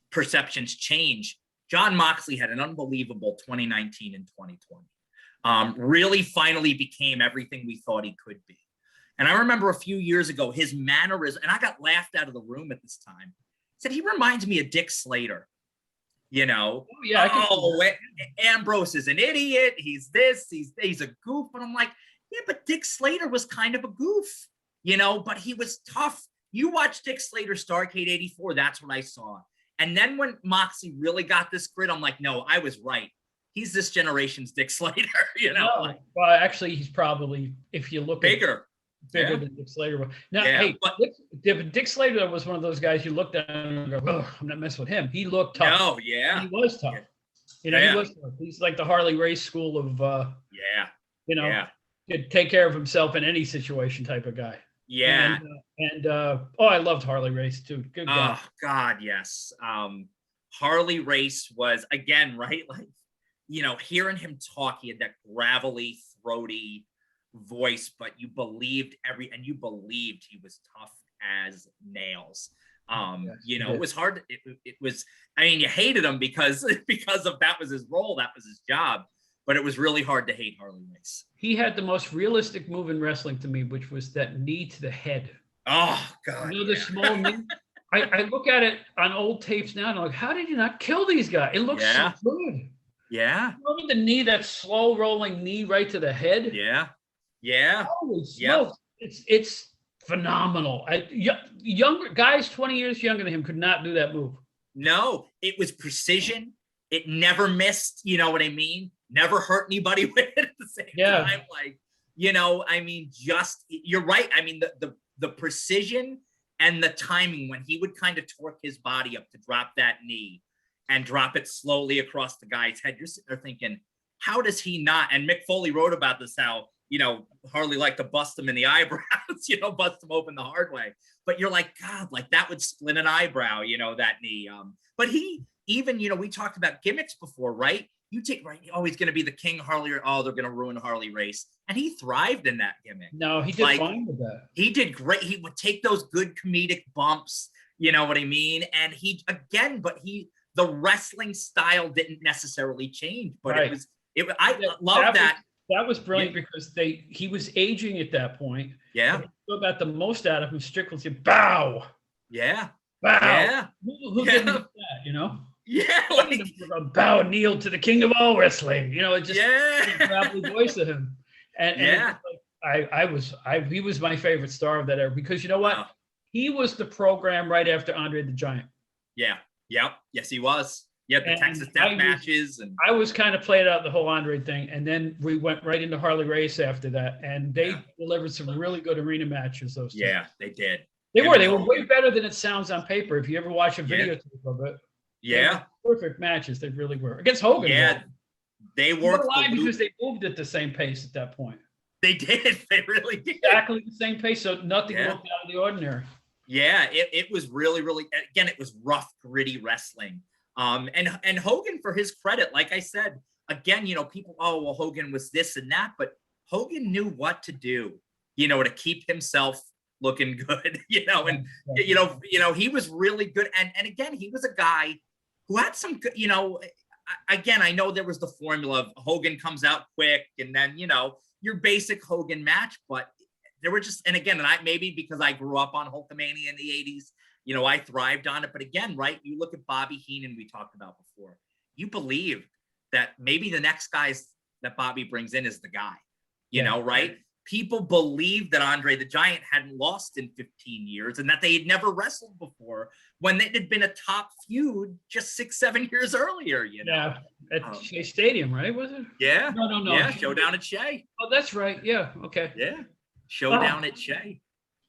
perceptions change. Jon Moxley had an unbelievable 2019 and 2020. Really finally became everything we thought he could be. And I remember a few years ago, his mannerism, and I got laughed out of the room at this time, said he reminds me of Dick Slater. You know, Oh, yeah, I can oh, Ambrose is an idiot. He's this, he's a goof. But I'm like, yeah, but Dick Slater was kind of a goof, you know, but he was tough. You watch Dick Slater Starrcade 84, that's what I saw. And then when Moxie really got this grit, I'm like, no, I was right. He's this generation's Dick Slater, you know. No, like, well, actually, he's probably, if you look bigger than Dick Slater. Now, yeah, hey, but Dick Slater was one of those guys you looked at and go, oh, I'm not messing with him. He looked tough. No, yeah. And he was tough. Yeah. You know, he was tough. He's like the Harley Race school of, you know, could take care of himself in any situation type of guy. Yeah. And I loved Harley Race too. Good guy. Oh, God, yes. Harley Race was, again, right? Like, you know, hearing him talk, he had that gravelly, throaty voice, but you believed he was tough as nails. You know, it was hard. It was, I mean, you hated him because of that was his role, that was his job, but it was really hard to hate Harley Race. He had the most realistic move in wrestling to me, which was that knee to the head. Oh, God. You know, the small knee. I look at it on old tapes now and I'm like, how did you not kill these guys? It looks so good. Yeah. Remember the knee, that slow rolling knee right to the head? Yeah. Yeah. Holy smokes. It's phenomenal. Younger guys 20 years younger than him could not do that move. No, it was precision. It never missed, you know what I mean? Never hurt anybody with it at the same time. Like, you know, I mean, you're right. I mean, the precision and the timing when he would kind of torque his body up to drop that knee and drop it slowly across the guy's head. You're sitting there thinking, how does he not? And Mick Foley wrote about this, how, you know, Harley liked to bust him in the eyebrows, you know, bust him open the hard way. But you're like, God, like that would split an eyebrow, you know, that knee. But he even, you know, we talked about gimmicks before, right? You take, right, oh, he's going to be the King Harley, or oh, they're going to ruin Harley Race. And he thrived in that gimmick. No, he did fine with that. He did great. He would take those good comedic bumps, you know what I mean? And the wrestling style didn't necessarily change, but I love that. That was brilliant because he was aging at that point. Yeah. So got the most out of him. Strickland said, bow. Yeah. Bow. Yeah. Who didn't do that, you know? Yeah. Like, bow, kneel to the king of all wrestling. You know, it just the gravelly voice of him. And he was my favorite star of that era because you know what? Wow. He was the program right after Andre the Giant. Yeah. Yep. Yes, he was. Yeah, the Texas Death matches. And I was kind of played out the whole Andre thing. And then we went right into Harley Race after that. And they delivered some really good arena matches, those two. Yeah, they did. They were way better than it sounds on paper. If you ever watch a videotape of it. Yeah. Perfect matches. They really were. Against Hogan. Yeah. They worked because they moved at the same pace at that point. They did. They really did. Exactly the same pace. So nothing looked out of the ordinary. Yeah, it was really, really, again, it was rough, gritty wrestling. And Hogan, for his credit, like I said, again, you know, people, oh, well, Hogan was this and that, but Hogan knew what to do, you know, to keep himself looking good, you know, and, you know, he was really good. And again, he was a guy who had some good, you know, again, I know there was the formula of Hogan comes out quick and then, you know, your basic Hogan match, but there were just, and again, maybe because I grew up on Hulkamania in the 80s, you know, I thrived on it. But again, right, you look at Bobby Heenan, we talked about before, you believe that maybe the next guys that Bobby brings in is the guy, you know, right? People believed that Andre the Giant hadn't lost in 15 years and that they had never wrestled before when it had been a top feud just 6-7 years earlier, you know? Yeah, at Shea Stadium, right? Was it? Yeah. No. Yeah, Showdown at Shea. Oh, that's right. Yeah, okay. Yeah. Showdown at Shea,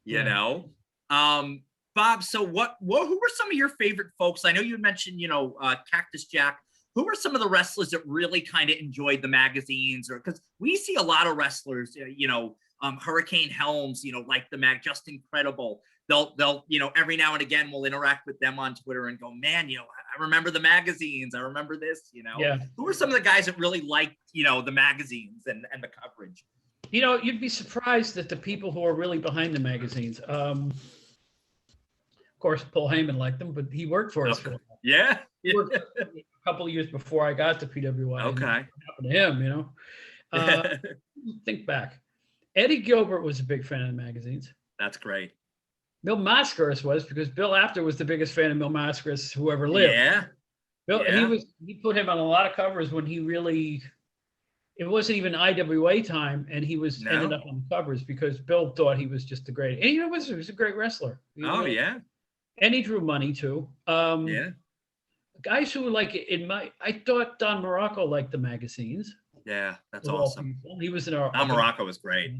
you know. Bob, so who were some of your favorite folks? I know you mentioned, you know, Cactus Jack. Who were some of the wrestlers that really kind of enjoyed the magazines? Or because we see a lot of wrestlers, you know, Hurricane Helms, you know, like the mag, just incredible. They'll, you know, every now and again we'll interact with them on Twitter and go, man, you know, I remember the magazines. I remember this, you know. Yeah. Who were some of the guys that really liked, you know, the magazines and the coverage? You know, you'd be surprised at the people who are really behind the magazines. Of course, Paul Heyman liked them, but he worked for us. For a while. Yeah. He worked a couple of years before I got to PWI. Okay. What happened to him, you know? Think back. Eddie Gilbert was a big fan of the magazines. That's great. Bill Mascaris was, because Bill Apter was the biggest fan of Bill Mascaris who ever lived. Yeah. Bill, Yeah. he put him on a lot of covers when it wasn't even IWA time, and he ended No. up on the covers because Bill thought he was just a great, and he was a great wrestler. Oh yeah. And he drew money too. Yeah. Guys who I thought Don Morocco liked the magazines. Yeah. That's Of all awesome. people. He was in our. Don Morocco was great.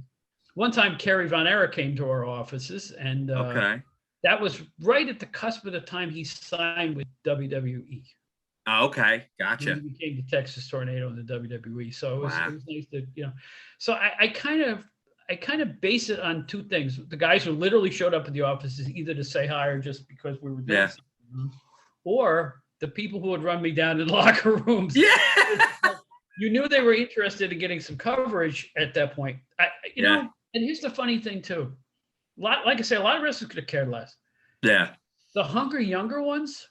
One time, Kerry Von Erich came to our offices, and Okay. that was right at the cusp of the time he signed with WWE. Oh, okay. Gotcha. He became the Texas Tornado in the WWE. So it was nice to, So I kind of base it on two things. The guys who literally showed up at the offices either to say hi or just because we were doing something, or the people who would run me down in locker rooms. Yeah. You knew they were interested in getting some coverage at that point. You know, and here's the funny thing too. Like I say, a lot of wrestlers could have cared less. Yeah. The hungry younger ones,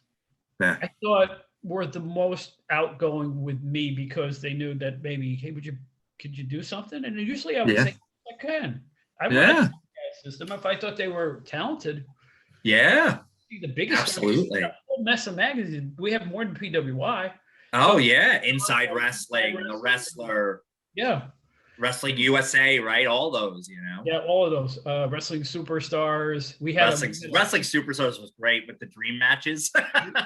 Yeah. I thought were the most outgoing with me because they knew that maybe, hey, could you do something? And usually I would say, I can. I would have a system if I thought they were talented. Yeah. The biggest absolutely a whole mess of magazines. We have more than PWI. Oh yeah, Inside Wrestling, The Wrestler. Yeah. Wrestling USA, right? All those, Yeah, all of those. Wrestling Superstars. We had Wrestling Superstars was great with the dream matches.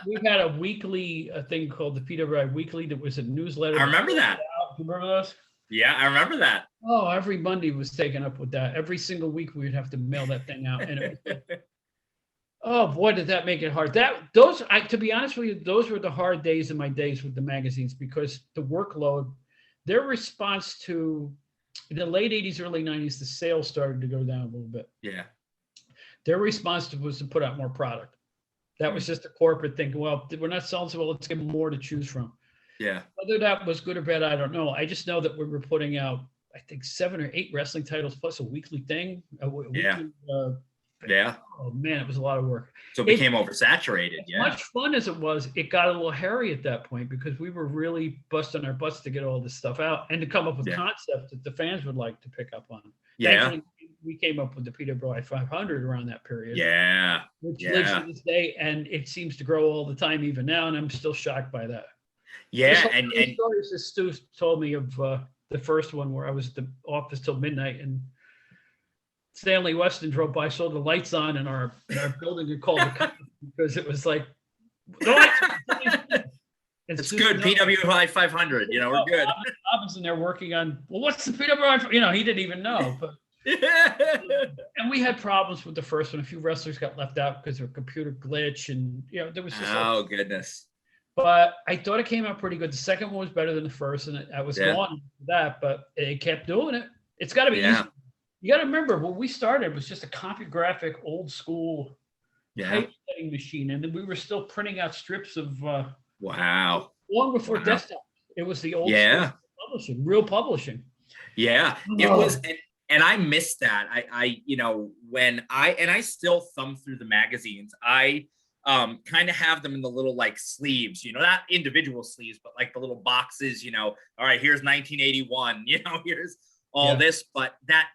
we had a weekly thing called the PWI Weekly that was a newsletter. I remember that. You remember those? Yeah, I remember that. Oh, every Monday was taken up with that. Every single week we would have to mail that thing out, and it was oh boy, did that make it hard. To be honest with you, those were the hard days of my days with the magazines because the workload, their response to in the late 80s, early 90s, the sales started to go down a little bit. Yeah. Their response was to put out more product. That was just a corporate thing. Well, we're not selling so well, let's get more to choose from. Yeah. Whether that was good or bad, I don't know. I just know that we were putting out, I think, 7 or 8 wrestling titles plus a weekly thing. Weekly, yeah. Oh man, it was a lot of work. So it became oversaturated. As much fun as it was, it got a little hairy at that point because we were really busting our butts to get all this stuff out and to come up with concepts that the fans would like to pick up on. Yeah. Thankfully, we came up with the PWI 500 around that period. Yeah. Which lives to this day, and it seems to grow all the time even now, and I'm still shocked by that. Yeah, and stories that Stu told me of the first one where I was at the office till midnight and Stanley Weston drove by, saw the lights on in our building and called the cops because it was like, the lights. It's good. PWI 500, we're good. I was in there working on, well, what's the PWI? He didn't even know. But, and we had problems with the first one. A few wrestlers got left out because of a computer glitch, and there was just goodness. But I thought it came out pretty good. The second one was better than the first, and I was going for that, but it kept doing it. It's got to be easy. You got to remember, when we started, it was just a CompuGraphic, old school typesetting machine, and then we were still printing out strips of. Wow. Long before desktop, it was the old publishing, real publishing. Yeah, it was, and I missed that. I when I still thumb through the magazines. I kind of have them in the little like sleeves, not individual sleeves, but like the little boxes. All right, here's 1981. Here's all this, but that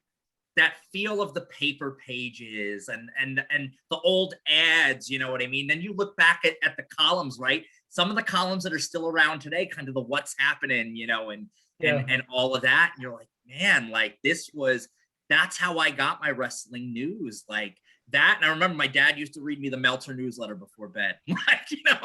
feel of the paper pages and the old ads, you know what I mean? Then you look back at the columns, right? Some of the columns that are still around today, kind of the what's happening, and all of that. And you're like, man, like that's how I got my wrestling news. Like that. And I remember my dad used to read me the Meltzer newsletter before bed.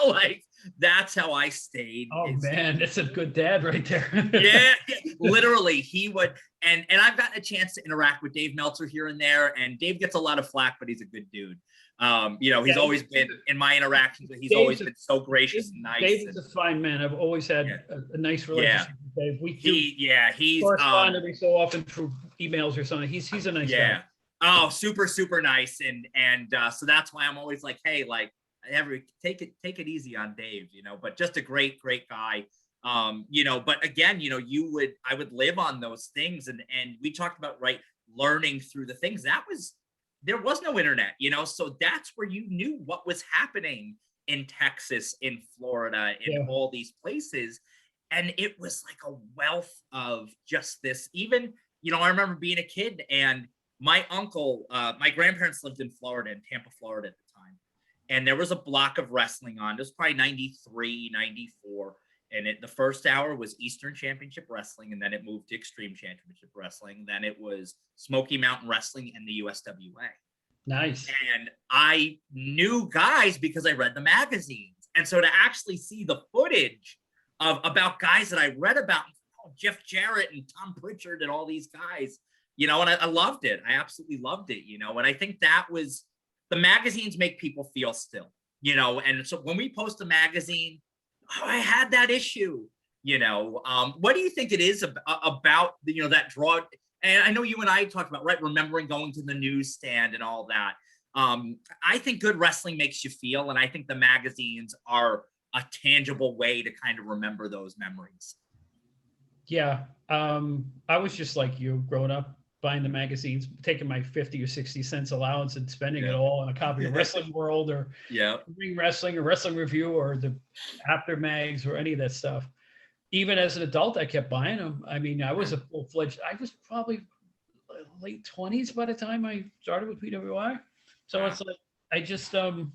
Like that's how I stayed. Oh man, that's a good dad right there. Yeah, literally he would. And I've gotten a chance to interact with Dave Meltzer here and there, and Dave gets a lot of flack, but he's a good dude. He's always been in my interactions, he's always been so gracious and nice. Dave is a fine man. I've always had a nice relationship with Dave. He's correspond every so often through emails or something. He's a nice guy. Oh, super, super nice. And so that's why I'm always like, hey, like take it easy on Dave, but just a great, great guy. But again, I would live on those things. And we talked about, learning through the things there was no internet, so that's where you knew what was happening in Texas, in Florida, in all these places. And it was like a wealth of just this, even, I remember being a kid and my uncle, my grandparents lived in Florida, in Tampa, Florida at the time. and there was a block of wrestling on. It was probably 93, 94. And the first hour was Eastern Championship Wrestling, and then it moved to Extreme Championship Wrestling. Then it was Smoky Mountain Wrestling and the USWA. Nice. And I knew guys because I read the magazines. And so to actually see the footage about guys that I read about, Jeff Jarrett and Tom Pritchard and all these guys, and I loved it. I absolutely loved it, and I think that was, the magazines make people feel still, and so when we post a magazine, I had that issue, what do you think it is about, that draw? And I know you and I talked about, right, remembering going to the newsstand and all that. I think good wrestling makes you feel, and I think the magazines are a tangible way to kind of remember those memories. Yeah. I was just like you growing up, buying the magazines, taking my 50 or 60 cents allowance and spending it all on a copy of Wrestling World or Ring Wrestling or Wrestling Review or the After Mags or any of that stuff. Even as an adult, I kept buying them. I mean, I was a full-fledged, I was probably late 20s by the time I started with PWI. So it's like, I just, I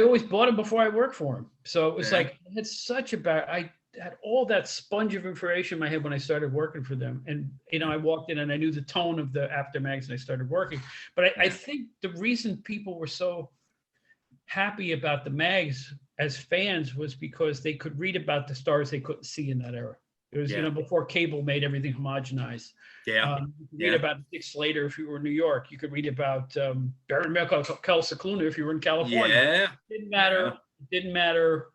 always bought them before I worked for them. So it was like, it's such a I had all that sponge of information in my head when I started working for them. And, I walked in and I knew the tone of the After Mags and I started working. But I think the reason people were so happy about the mags as fans was because they could read about the stars they couldn't see in that era. It was, before cable made everything homogenized. You could read about Dick Slater if you were in New York. You could read about Baron Michael Cicluna if you were in California. It didn't matter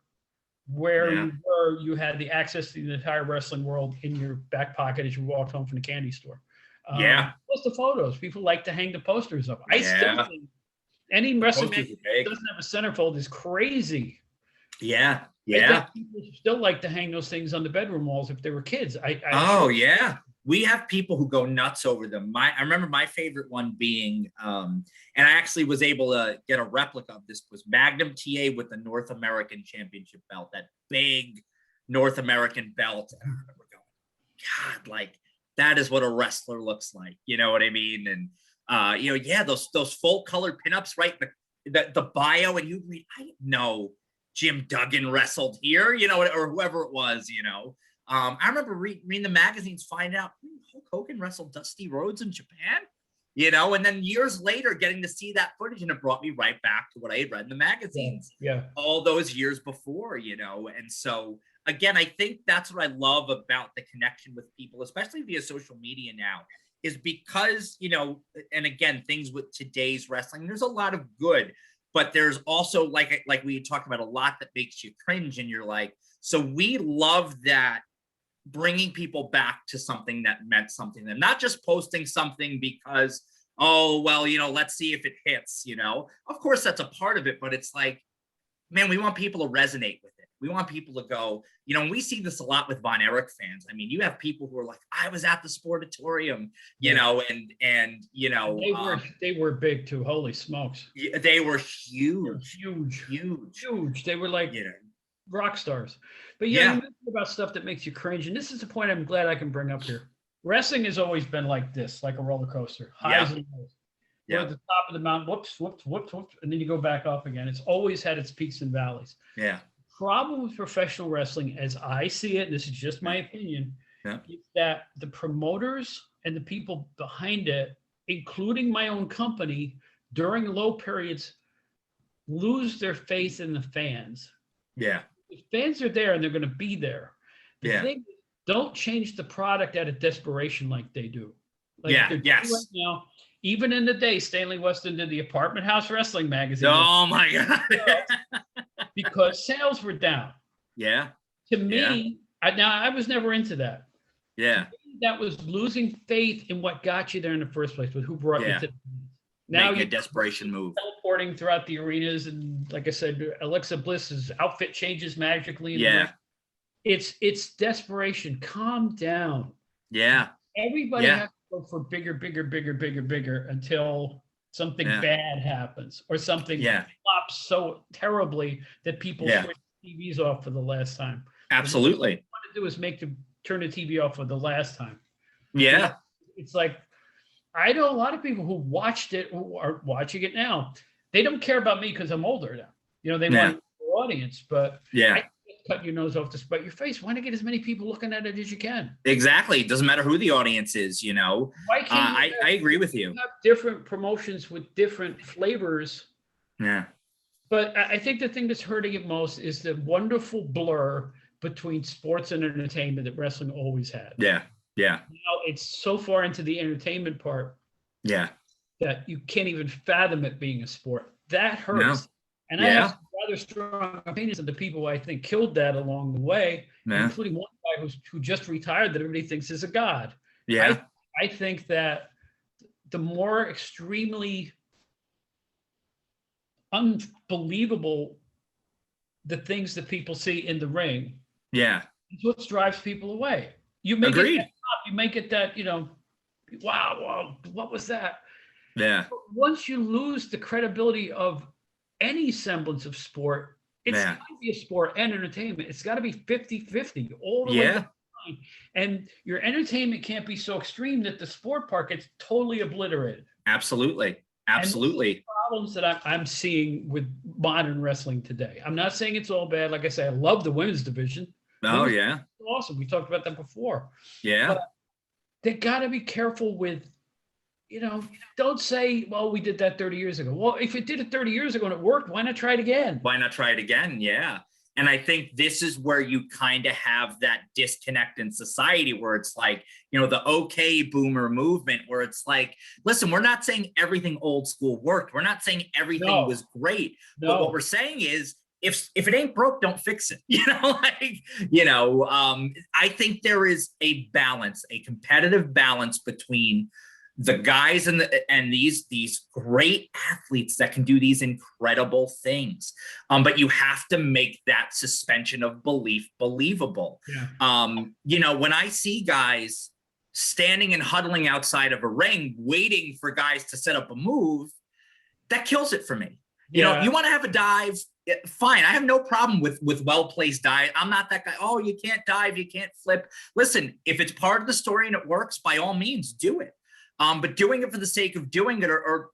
where you were. You had the access to the entire wrestling world in your back pocket as you walked home from the candy store. Plus the photos. People like to hang the posters up. I still think any wrestling that doesn't have a centerfold is crazy. People still like to hang those things on the bedroom walls if they were kids. We have people who go nuts over them. I remember my favorite one being, and I actually was able to get a replica of this, was Magnum TA with the North American Championship belt, that big North American belt. And I remember going, God, like that is what a wrestler looks like. You know what I mean? And those full colored pinups, right? The bio, and you read, I didn't know Jim Duggan wrestled here, or whoever it was, I remember reading the magazines, find out Hulk Hogan wrestled Dusty Rhodes in Japan, and then years later getting to see that footage, and it brought me right back to what I had read in the magazines all those years before, and so again, I think that's what I love about the connection with people, especially via social media now, is because, and again, things with today's wrestling, there's a lot of good, but there's also like we talked about, a lot that makes you cringe, and you're like, so we love that, bringing people back to something that meant something to them, not just posting something because, let's see if it hits, of course that's a part of it, but it's like, man, we want people to resonate with it. We want people to go, we see this a lot with Von Erich fans. I mean, you have people who are like, I was at the Sportatorium, they were big too. Holy smokes. They were huge. They were like rock stars. But you mentioned about stuff that makes you cringe. And this is the point I'm glad I can bring up here. Wrestling has always been like this, like a roller coaster, highs and lows. You're at the top of the mountain, whoops, and then you go back off again. It's always had its peaks and valleys. Problem with professional wrestling, as I see it, this is just my opinion, is that the promoters and the people behind it, including my own company, during low periods, lose their faith in the fans. The fans are there and they're going to be there. The thing, don't change the product out of desperation like they do. Right now, even in the day, Stanley Weston did the Apartment House Wrestling magazine. Oh my God. Because sales were down. To me, I was never into that. To me, that was losing faith in what got you there in the first place, but who brought you to the now a desperation move. Teleporting throughout the arenas, and like I said, Alexa Bliss's outfit changes magically. It's desperation. Calm down. Everybody has to go for bigger until something bad happens or something flops so terribly that people switch TVs off for the last time. Absolutely. What you want to do is turn the TV off for the last time. It's like, I know a lot of people who watched it, who are watching it now. they don't care about me because I'm older now. You know, they Yeah. want an audience, but Yeah. I cut your nose off to spite your face. Why not get as many people looking at it as you can? Exactly. It doesn't matter who the audience is, you know. Why can't I agree with you. have different promotions with different flavors? Yeah. But I think the thing that's hurting it most is the wonderful blur between sports and entertainment that wrestling always had. Yeah. Yeah. Now it's so far into the entertainment part Yeah. that you can't even fathom it being a sport. That hurts. No. And I have some rather strong opinions of the people I think killed that along the way, Yeah. including one guy who just retired that everybody thinks is a god. Yeah. I think that the more extremely unbelievable the things that people see in the ring, Yeah. is what drives people away. You make Agreed. it that up, you make it that, you know, wow, what was that? Yeah. But once you lose the credibility of any semblance of sport, it's got to be a sport and entertainment. It's got to be 50-50 all the way down the line. And your entertainment can't be so extreme that the sport part gets totally obliterated. Absolutely. Absolutely. Problems that I'm seeing with modern wrestling today. I'm not saying it's all bad. Like I say, I love the women's division. Oh, yeah. Awesome. We talked about that before. Yeah. But they got to be careful with, you know, don't say, well, we did that 30 years ago. Well, if it did it 30 years ago and it worked, why not try it again? Why not try it again? Yeah. And I think this is where you kind of have that disconnect in society where it's like, you know, the okay boomer movement where it's like, listen, we're not saying everything old school worked. We're not saying everything was great. But what we're saying is, if it ain't broke, don't fix it. You know, like, you know, I think there is a balance, a competitive balance between the guys and these great athletes that can do these incredible things. But you have to make that suspension of belief believable. Yeah. You know, when I see guys standing and huddling outside of a ring, waiting for guys to set up a move, that kills it for me. You know, you want to have a dive, fine. I have no problem with well-placed dive. I'm not that guy. Oh, you can't dive, you can't flip. Listen, if it's part of the story and it works, by all means, do it. But doing it for the sake of doing it, or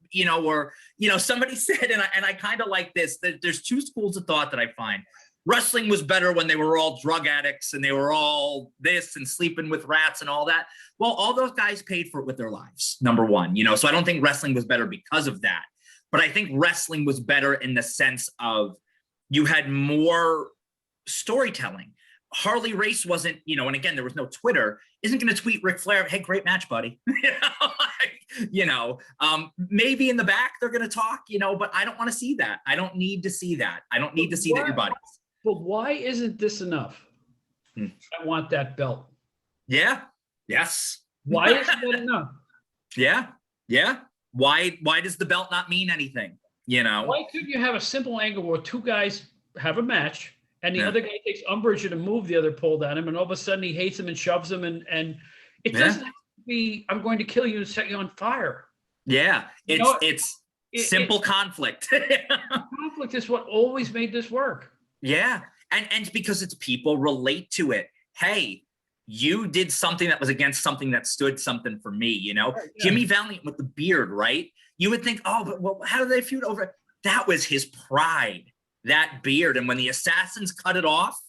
somebody said, and I kind of like this, that there's two schools of thought that I find. Wrestling was better when they were all drug addicts and they were all this and sleeping with rats and all that. Well, all those guys paid for it with their lives, number one, you know, so I don't think wrestling was better because of that. But I think wrestling was better in the sense of you had more storytelling. Harley Race wasn't, you know, and again, there was no Twitter, isn't going to tweet Ric Flair, hey, great match, buddy. Maybe in the back they're going to talk, you know, but I don't want to see that. I don't need to see that. I don't need to see that your buddies. But why isn't this enough? I want that belt. Yeah. Yes. Why isn't that enough? Yeah. Yeah. Why does the belt not mean anything? You know? Why couldn't you have a simple angle where two guys have a match and the other guy takes umbrage at a move the other pulled on him, and all of a sudden he hates him and shoves him, and it doesn't have to be, I'm going to kill you and set you on fire. Yeah. It's simple conflict. Conflict is what always made this work. Yeah. And because it's people relate to it. Hey, you did something that was against something that stood something for me, you know? Right, yeah. Jimmy Valiant with the beard, right? You would think, oh, but well, how do they feud over it? That was his pride, that beard. And when the Assassins cut it off,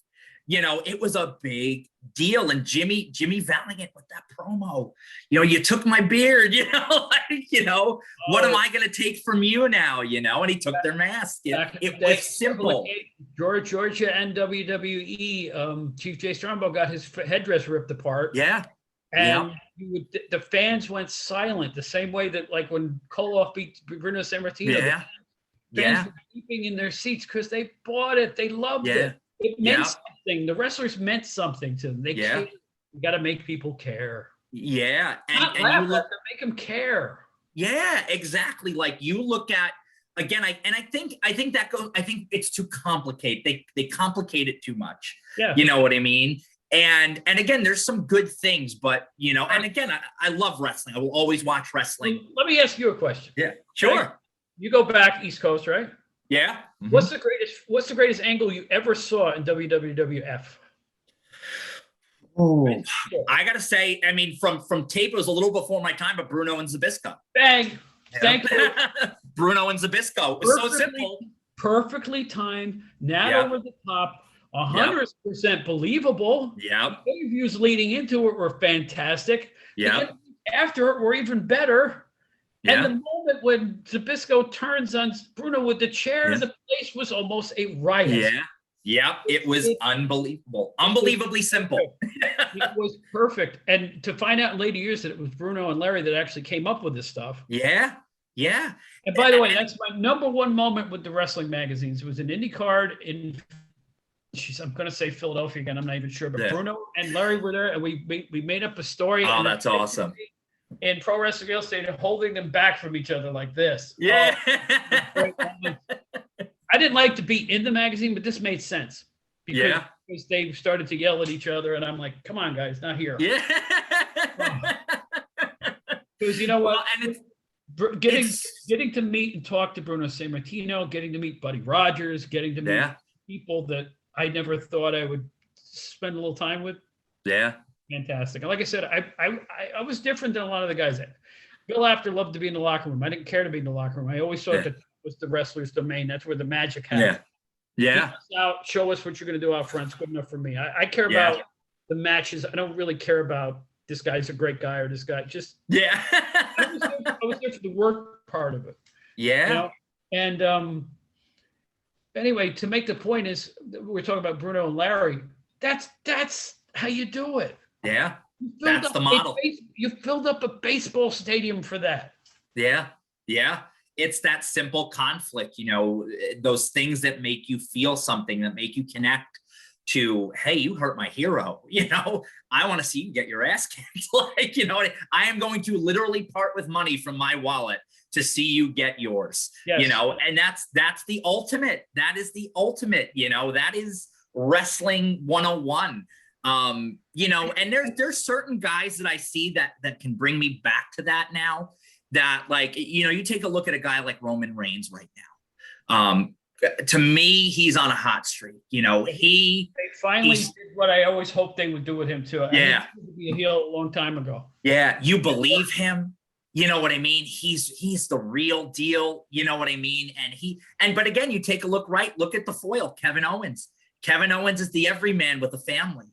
you know, it was a big deal. And Jimmy Valiant with that promo, you know, you took my beard, you know, like, you know, what am I going to take from you now, you know? And he took their mask. It was simple. Georgia and WWE, Chief Jay Strongbow got his headdress ripped apart. Yeah. And the fans went silent the same way that, like, when Koloff beat Bruno Sammartino, fans were keeping in their seats because they bought it. They loved it. It meant something. The wrestlers meant something to them. They cared. You got to make people care. Yeah. And you look, make them care. Yeah, exactly. Like, you look at, again, I think that goes, I think it's too complicated. They complicate it too much. Yeah. You know what I mean? And again, there's some good things, but, you know, and again, I love wrestling. I will always watch wrestling. Let me ask you a question. Yeah, sure. Right? You go back East Coast, right? Yeah. Mm-hmm. What's the greatest angle you ever saw in WWF? Oh, I gotta say, I mean, from tape, it was a little before my time, but Bruno and Zabisco. Bang! Yeah. Thank you. Bruno and Zbyszko. It was so simple. Perfectly timed, not Yep. over the top, 100% believable. Yep. The interviews leading into it were fantastic. Yep. After it were even better. Yeah. And the moment when Zbyszko turns on Bruno with the chair, Yeah. the place was almost a riot. Yeah. Yep. It was unbelievable. Unbelievably simple. It was perfect. And to find out in later years that it was Bruno and Larry that actually came up with this stuff. Yeah. Yeah. And by the way, that's my number one moment with the wrestling magazines. It was an indie card in, I'm going to say Philadelphia again. I'm not even sure. But Yeah. Bruno and Larry were there, and we made up a story. Oh, and that's awesome. In Pro Wrestling Illustrated, holding them back from each other like this. Yeah. Oh, I didn't like to be in the magazine, but this made sense. Because they started to yell at each other, and I'm like, come on, guys, not here. Yeah. Because you know what? Well, and getting to meet and talk to Bruno Sammartino, getting to meet Buddy Rogers, getting to meet people that I never thought I would spend a little time with. Yeah. Fantastic. And like I said, I was different than a lot of the guys. Bill Apter loved to be in the locker room. I didn't care to be in the locker room. I always thought that was the wrestler's domain. That's where the magic happens. Yeah. Out, show us what you're going to do out front. It's good enough for me. I care about the matches. I don't really care about this guy's a great guy or this guy. Just I was there for the work part of it. Yeah. You know? And anyway, to make the point is, we're talking about Bruno and Larry. That's how you do it. Yeah. That's the model. You filled up a baseball stadium for that. Yeah. Yeah. It's that simple conflict, you know, those things that make you feel something, that make you connect to, hey, you hurt my hero. You know, I want to see you get your ass kicked. Like, you know, I am going to literally part with money from my wallet to see you get yours. Yes. You know, and that's the ultimate. That is the ultimate, you know, that is wrestling 101. You know, and there's certain guys that I see that can bring me back to that now. That, like, you know, you take a look at a guy like Roman Reigns right now. To me, he's on a hot streak. You know, they finally did what I always hoped they would do with him too. He would be a heel a long time ago. Yeah, you believe him. You know what I mean? He's the real deal. You know what I mean? But again, you take a look at the foil, Kevin Owens. Kevin Owens is the everyman with a family,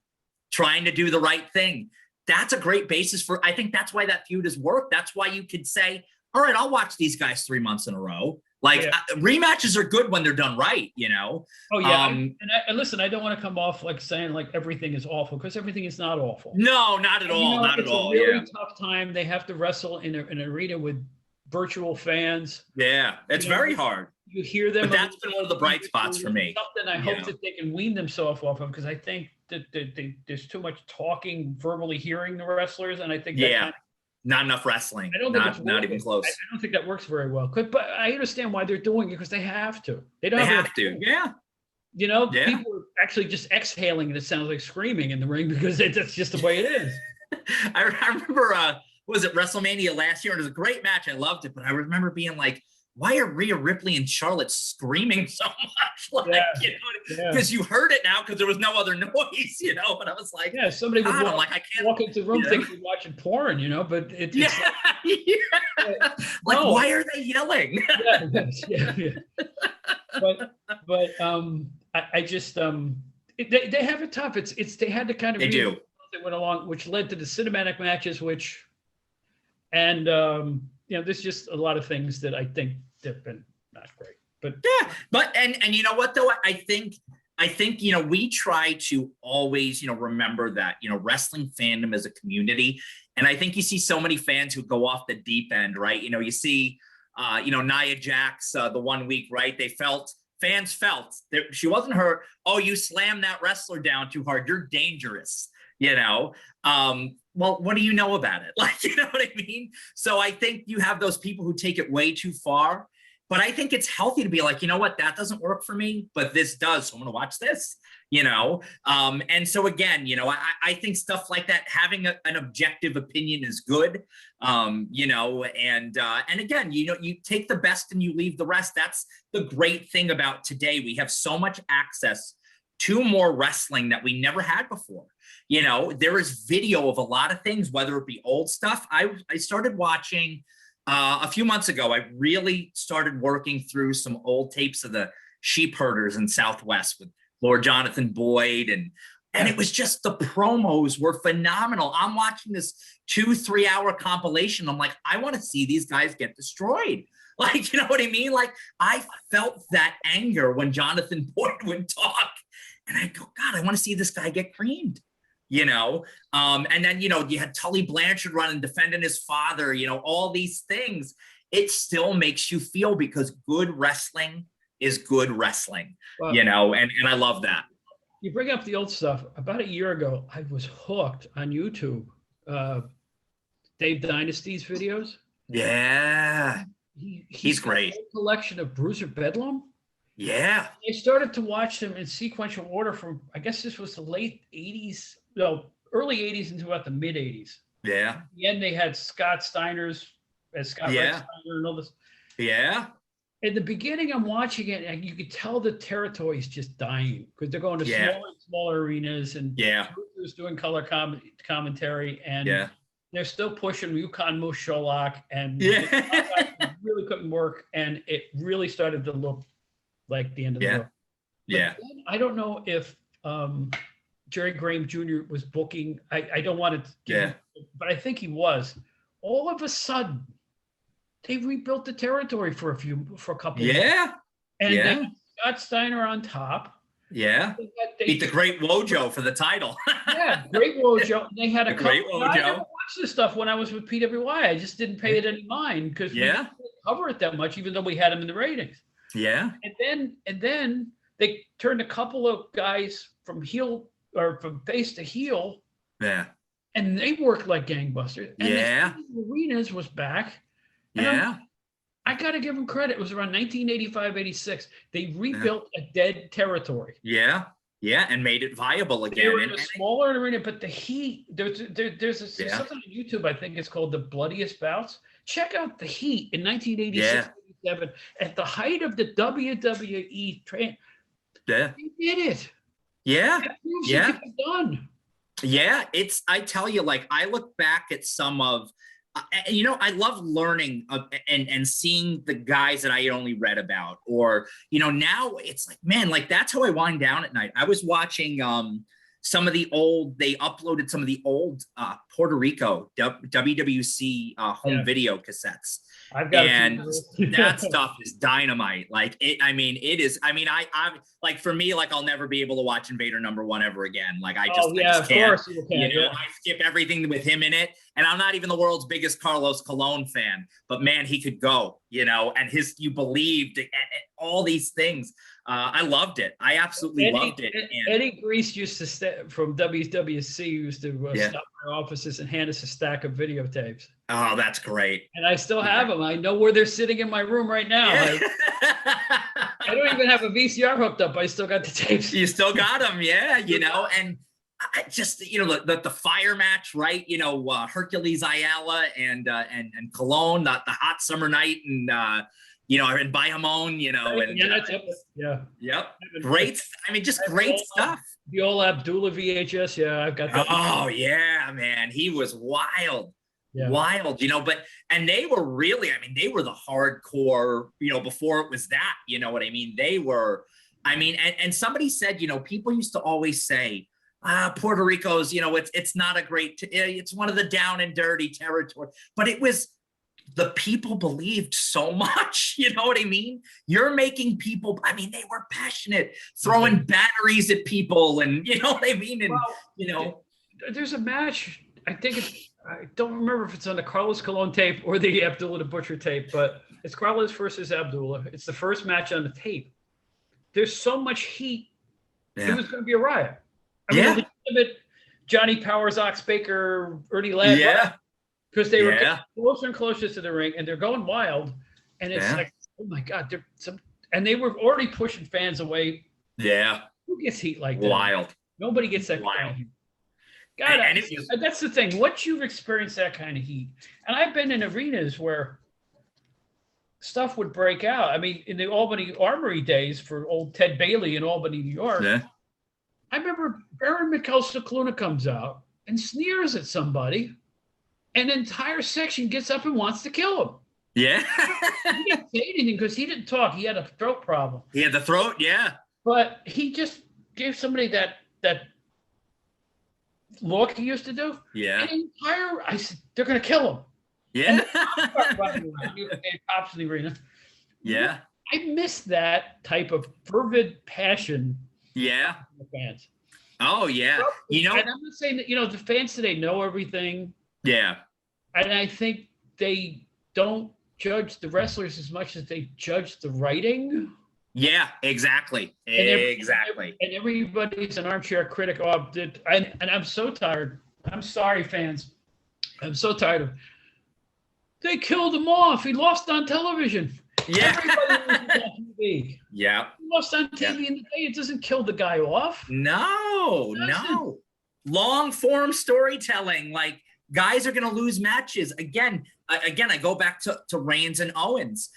trying to do the right thing. That's a great basis for, I think that's why that feud has worked. That's why you could say, all right, I'll watch these guys 3 months in a row. Like, rematches are good when they're done right, you know? Oh, yeah. And listen, I don't want to come off like saying like everything is awful, because everything is not awful. No, not at all. Not at all. It's a really tough time. They have to wrestle in an arena with virtual fans. Yeah, it's very hard. You hear them. But that's been one of the bright spots for me. Something I hope that they can wean themselves off of, because I think that there's too much talking, verbally hearing the wrestlers, and I think not enough wrestling. I don't think not even close. I don't think that works very well. But I understand why they're doing it, because they have to. They have to. Yeah. You know, people are actually just exhaling, and it sounds like screaming in the ring, because that's just the way it is. I remember, was it WrestleMania last year? It was a great match. I loved it, but I remember being like, why are Rhea Ripley and Charlotte screaming so much? Like, you know, because you heard it now because there was no other noise, you know. But I was like, somebody would I can't walk into the room thinking you're watching porn, you know. But it's like, why are they yelling? But I just they have it tough. It's they had to kind of that went along, which led to the cinematic matches, you know, there's just a lot of things that I think have been not great. But but you know what though? I think you know, we try to always, you know, remember that, you know, wrestling fandom is a community, and I think you see so many fans who go off the deep end, right? You know, you see, you know, Nia Jax the 1 week, right? Fans felt that she wasn't hurt. Oh, you slammed that wrestler down too hard. You're dangerous. You know, well, what do you know about it? Like, you know what I mean? So I think you have those people who take it way too far, but I think it's healthy to be like, you know what, that doesn't work for me, but this does. So I'm going to watch this, you know? And so again, you know, I think stuff like that, having an objective opinion is good, you know, and again, you know, you take the best and you leave the rest. That's the great thing about today. We have so much access to more wrestling that we never had before. You know, there is video of a lot of things, whether it be old stuff. I started watching A few months ago, I really started working through some old tapes of the sheep herders in Southwest with Lord Jonathan Boyd, and it was just the promos were phenomenal. I'm watching this 2-3 hour compilation. I'm like, I want to see these guys get destroyed. Like, you know what I mean? Like, I felt that anger when Jonathan Boyd would talk, and I go, God, I want to see this guy get creamed. You know, and then, you know, you had Tully Blanchard running, defending his father, you know, all these things. It still makes you feel, because good wrestling is good wrestling, you know, and I love that. You bring up the old stuff. About a year ago, I was hooked on YouTube. Dave Dynasty's videos. Yeah. He's great. A collection of Bruiser Bedlam. Yeah. I started to watch them in sequential order from, I guess this was the late 80s. No, early 80s into about the mid 80s. Yeah. At the end, they had Scott Steiner's as Scott Steiner and all this. Yeah. In the beginning, I'm watching it, and you could tell the territory is just dying, because they're going to smaller and smaller arenas, and Bruiser's doing color commentary, and they're still pushing Yukon Moose Sholak, and really couldn't work, and it really started to look like the end of the world. Then, I don't know if Jerry Graham Jr. was booking. I don't want to give him, but I think he was. All of a sudden, they rebuilt the territory for a couple of years. And they got Scott Steiner on top. Yeah. Beat the Great Wojo for the title. Great Wojo. They had a Great Wojo. I never watched this stuff when I was with PWI. I just didn't pay it any mind, because we didn't cover it that much, even though we had them in the ratings. Yeah. And then they turned a couple of guys from heel, or from face to heel. Yeah. And they worked like gangbusters. And the arenas was back. And I got to give them credit. It was around 1985, 86. They rebuilt a dead territory. Yeah. And made it viable again. They were in a smaller arena, but the heat, there's something on YouTube, I think it's called The Bloodiest Bouts. Check out the heat in 1986, 87, at the height of the WWE train. Yeah. They did it. Yeah. It could be done. Yeah. I tell you, like, I look back at some of, you know, I love learning and seeing the guys that I only read about, or, you know, now it's like, man, like, that's how I wind down at night. I was watching some of the old, they uploaded some of the old Puerto Rico WWC home video cassettes. I've got that stuff is dynamite. Like, it is. I mean, I like, for me, like, I'll never be able to watch Invader #1 ever again. Like, I just of can't. Course you can. You know, I skip everything with him in it, and I'm not even the world's biggest Carlos Colon fan, but man, he could go. You know, and you believed all these things. I loved it. I absolutely loved it. Eddie Grease used to from WWC used to stop my offices and hand us a stack of videotapes. Oh, that's great. And I still have them. I know where they're sitting in my room right now. I don't even have a VCR hooked up. I still got the tapes. You still got them, you know, and I just, you know, the fire match, right? You know, Hercules Ayala and Cologne, the hot summer night, and you know, and Bayamon, you know, and great. I mean, just great stuff. The old Abdullah VHS, I've got that. Oh yeah, man, he was wild. Wild, you know, and they were really, I mean, they were the hardcore, you know, before it was that, you know what I mean? They were, I mean, and somebody said, you know, people used to always say, Puerto Rico's, you know, it's not a great, it's one of the down and dirty territory, but it was, the people believed so much, you know what I mean? You're making people, I mean, they were passionate, throwing batteries at people, and you know what I mean? And, you know. There's a match, I don't remember if it's on the Carlos Colon tape or the Abdullah the Butcher tape, but it's Carlos versus Abdullah. It's the first match on the tape. There's so much heat. It was going to be a riot. I mean, legitimate Johnny Powers, Ox Baker, Ernie Ladd. Because they were getting closer and closer to the ring, and they're going wild. And it's like, oh my God, and they were already pushing fans away. Yeah. Who gets heat like that? Wild. Nobody gets that kind of heat. God, that's the thing. Once you've experienced that kind of heat, and I've been in arenas where stuff would break out. I mean, in the Albany Armory days for old Ted Bailey in Albany, New York, I remember Baron Mikhail Cicluna comes out and sneers at somebody, and an entire section gets up and wants to kill him. Yeah. He didn't say anything because he didn't talk. He had a throat problem. He had the throat. Yeah. But he just gave somebody that look he used to do. Yeah. And I said, they're going to kill him. Yeah. Cops in the arena. Yeah. I miss that type of fervid passion. Yeah. From the fans. Oh yeah. And I'm not saying that, the fans today know everything. Yeah. And I think they don't judge the wrestlers as much as they judge the writing. Yeah, exactly. Exactly. And everybody's an armchair critic. Oh, and I'm so tired. I'm sorry, fans. I'm so tired of. They killed him off. He lost on television. Yeah. Everybody loses on TV. Yeah. He lost on TV in the day. It doesn't kill the guy off. No. Long form storytelling. Like, guys are going to lose matches. Again, I go back to Reigns and Owens.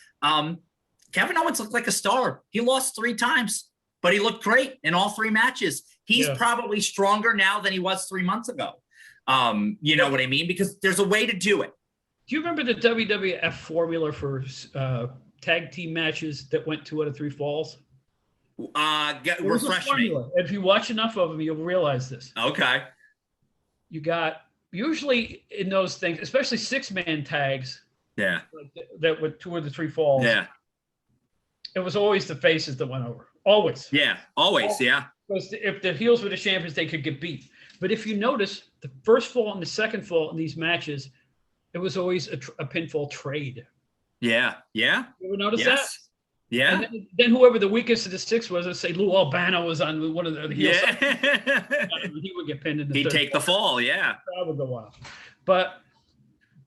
Kevin Owens looked like a star. He lost 3 times, but he looked great in all 3 matches. He's probably stronger now than he was 3 months ago. You know what I mean? Because there's a way to do it. Do you remember the WWF formula for tag team matches that went 2 out of 3 falls? Refresh me. If you watch enough of them, you'll realize this. Okay. You got usually in those things, especially 6-man tags. Yeah. That with 2 or 3 falls. Yeah. It was always the faces that went over. Always. Yeah. Always. Yeah. Because if the heels were the champions, they could get beat. But if you notice, the first fall and the second fall in these matches, it was always a pinfall trade. Yeah. Yeah. You ever notice that? Yeah. And then whoever the weakest of the 6 was, let's say Lou Albano was on one of the heels. Yeah. He would get pinned in the He'd take the fall. Yeah. That would go out. But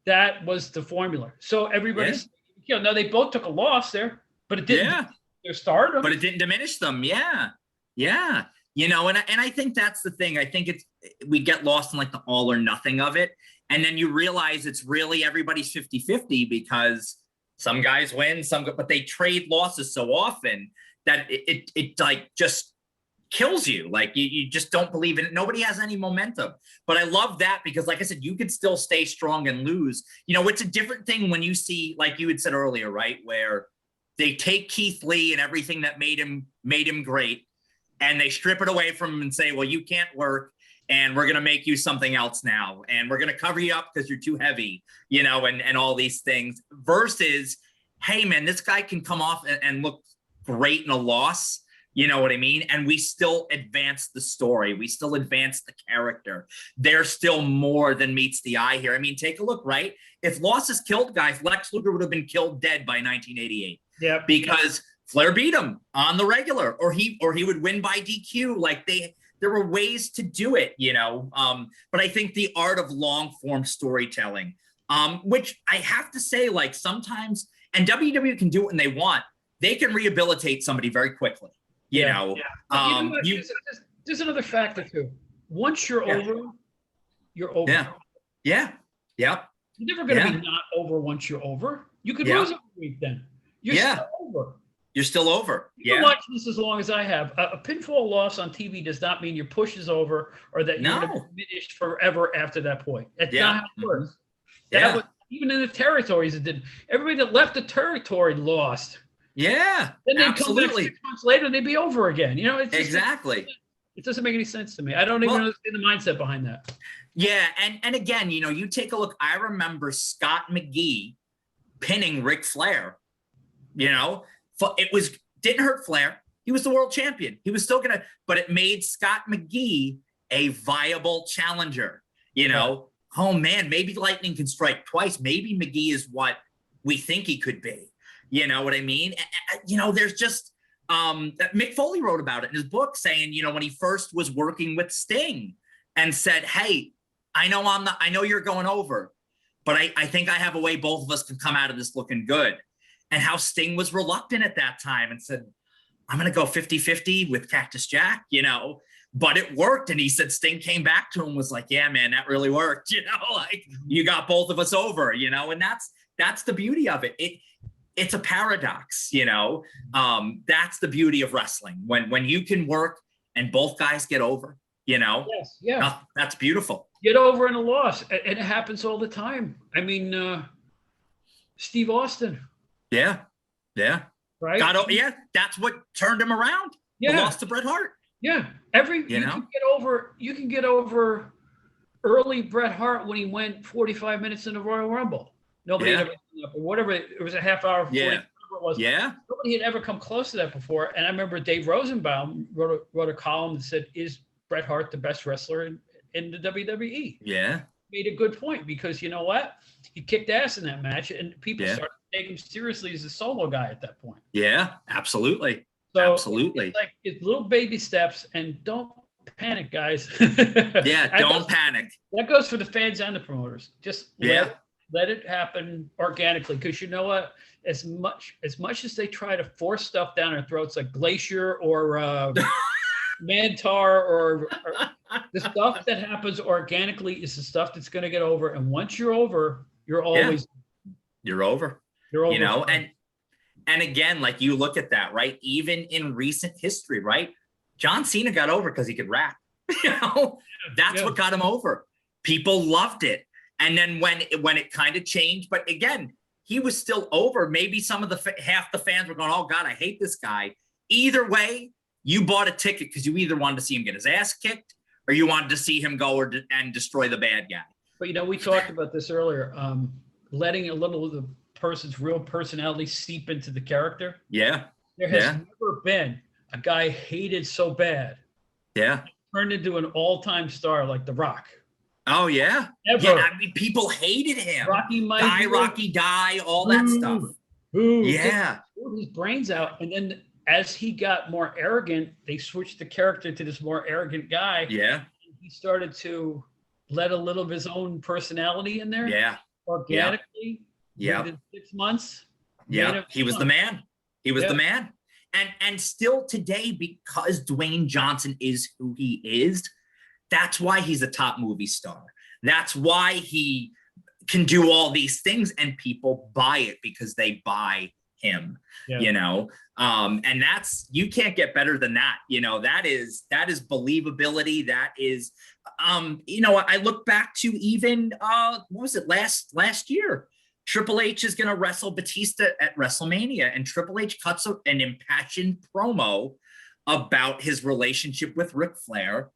that was the formula. So everybody's, now they both took a loss there, but it didn't. Their stardom. But it didn't diminish them. Yeah. Yeah. And I think that's the thing. I think we get lost in like the all or nothing of it. And then you realize it's really everybody's 50-50 because some guys win, but they trade losses so often that it like just kills you. Like you just don't believe in it. Nobody has any momentum. But I love that because, like I said, you could still stay strong and lose. It's a different thing when you see, like you had said earlier, right, where they take Keith Lee and everything that made him great, and they strip it away from him and say, well, you can't work, and we're going to make you something else now, and we're going to cover you up because you're too heavy, and all these things, versus, hey, man, this guy can come off and look great in a loss, you know what I mean? And we still advance the story. We still advance the character. There's still more than meets the eye here. I mean, take a look, right? If losses killed guys, Lex Luger would have been killed dead by 1988. Yeah. Because Flair beat him on the regular, or he would win by DQ. Like there were ways to do it, but I think the art of long form storytelling, which I have to say, like sometimes, and WWE can do it when they want, they can rehabilitate somebody very quickly, There's another factor too. Once you're over, you're over. Yeah. You're never going to be not over once you're over. You could lose every week then. You're still over. You're still over. You've been watching this as long as I have. A pinfall loss on TV does not mean your push is over or that you're going to be diminished forever after that point. That's not how it works. That was, even in the territories, it didn't. Everybody that left the territory lost. Yeah. Then they'd come back 6 months later and they'd be over again. It's just, exactly. It doesn't make any sense to me. I don't even understand the mindset behind that. Yeah. And again, you take a look. I remember Scott McGee pinning Ric Flair. It didn't hurt Flair. He was the world champion. He was still but it made Scott McGee a viable challenger. Oh man, maybe lightning can strike twice. Maybe McGee is what we think he could be. You know what I mean? There's just Mick Foley wrote about it in his book, saying, when he first was working with Sting and said, hey, I know you're going over, but I think I have a way both of us can come out of this looking good. And how Sting was reluctant at that time and said, I'm going to go 50-50 with Cactus Jack, but it worked. And he said, Sting came back to him, was like, yeah, man, that really worked. Like you got both of us over, and that's the beauty of it. It's a paradox, that's the beauty of wrestling. When you can work and both guys get over, Yes, yeah. That's beautiful. Get over in a loss. And it happens all the time. I mean, Steve Austin. Yeah. Yeah. Right. Yeah. That's what turned him around. The Yeah. loss to Bret Hart. Yeah. You know? You can get over early Bret Hart when he went 45 minutes in the Royal Rumble. Nobody had ever done that, or whatever. It was a half hour, 40, whatever it was. Yeah. Nobody had ever come close to that before. And I remember Dave Rosenbaum wrote a column that said, "Is Bret Hart the best wrestler in the WWE?" Yeah. Made a good point, because you know what? He kicked ass in that match, and people started to take him seriously as a solo guy at that point. Yeah, absolutely. So absolutely. It's little baby steps, and don't panic, guys. Yeah, don't panic. That goes for the fans and the promoters. Just Yeah. let it happen organically, because you know what? As much as they try to force stuff down our throats, like Glacier or Mantar or the stuff that happens organically is the stuff that's going to get over. And once you're over, you're always you're over. You're over. You know, and again, like you look at that, right? Even in recent history, right? John Cena got over because he could rap. You know, that's what got him over. People loved it. And then when it kind of changed, but again, he was still over. Maybe some of half the fans were going, "Oh God, I hate this guy." Either way, you bought a ticket because you either wanted to see him get his ass kicked or you wanted to see him go and destroy the bad guy. But, you know, we talked about this earlier, letting a little of the person's real personality seep into the character. Yeah. There has never been a guy hated so bad. Yeah. Turned into an all-time star like The Rock. Oh, yeah. Ever. Yeah, I mean, people hated him. Rocky Die, all that stuff. Yeah. Blew his brains out. And then as he got more arrogant, they switched the character to this more arrogant guy. Yeah. He started to let a little of his own personality in there. Yeah. Organically. Yeah. Within 6 months. Yeah. He was the man. He was the man. And still today, because Dwayne Johnson is who he is, that's why he's a top movie star. That's why he can do all these things, and people buy it because they buy him, you know? And you can't get better than that. You know, that is believability. That is, you know, I look back to even, what was it, last year? Triple H is going to wrestle Batista at WrestleMania, and Triple H cuts an impassioned promo about his relationship with Ric Flair.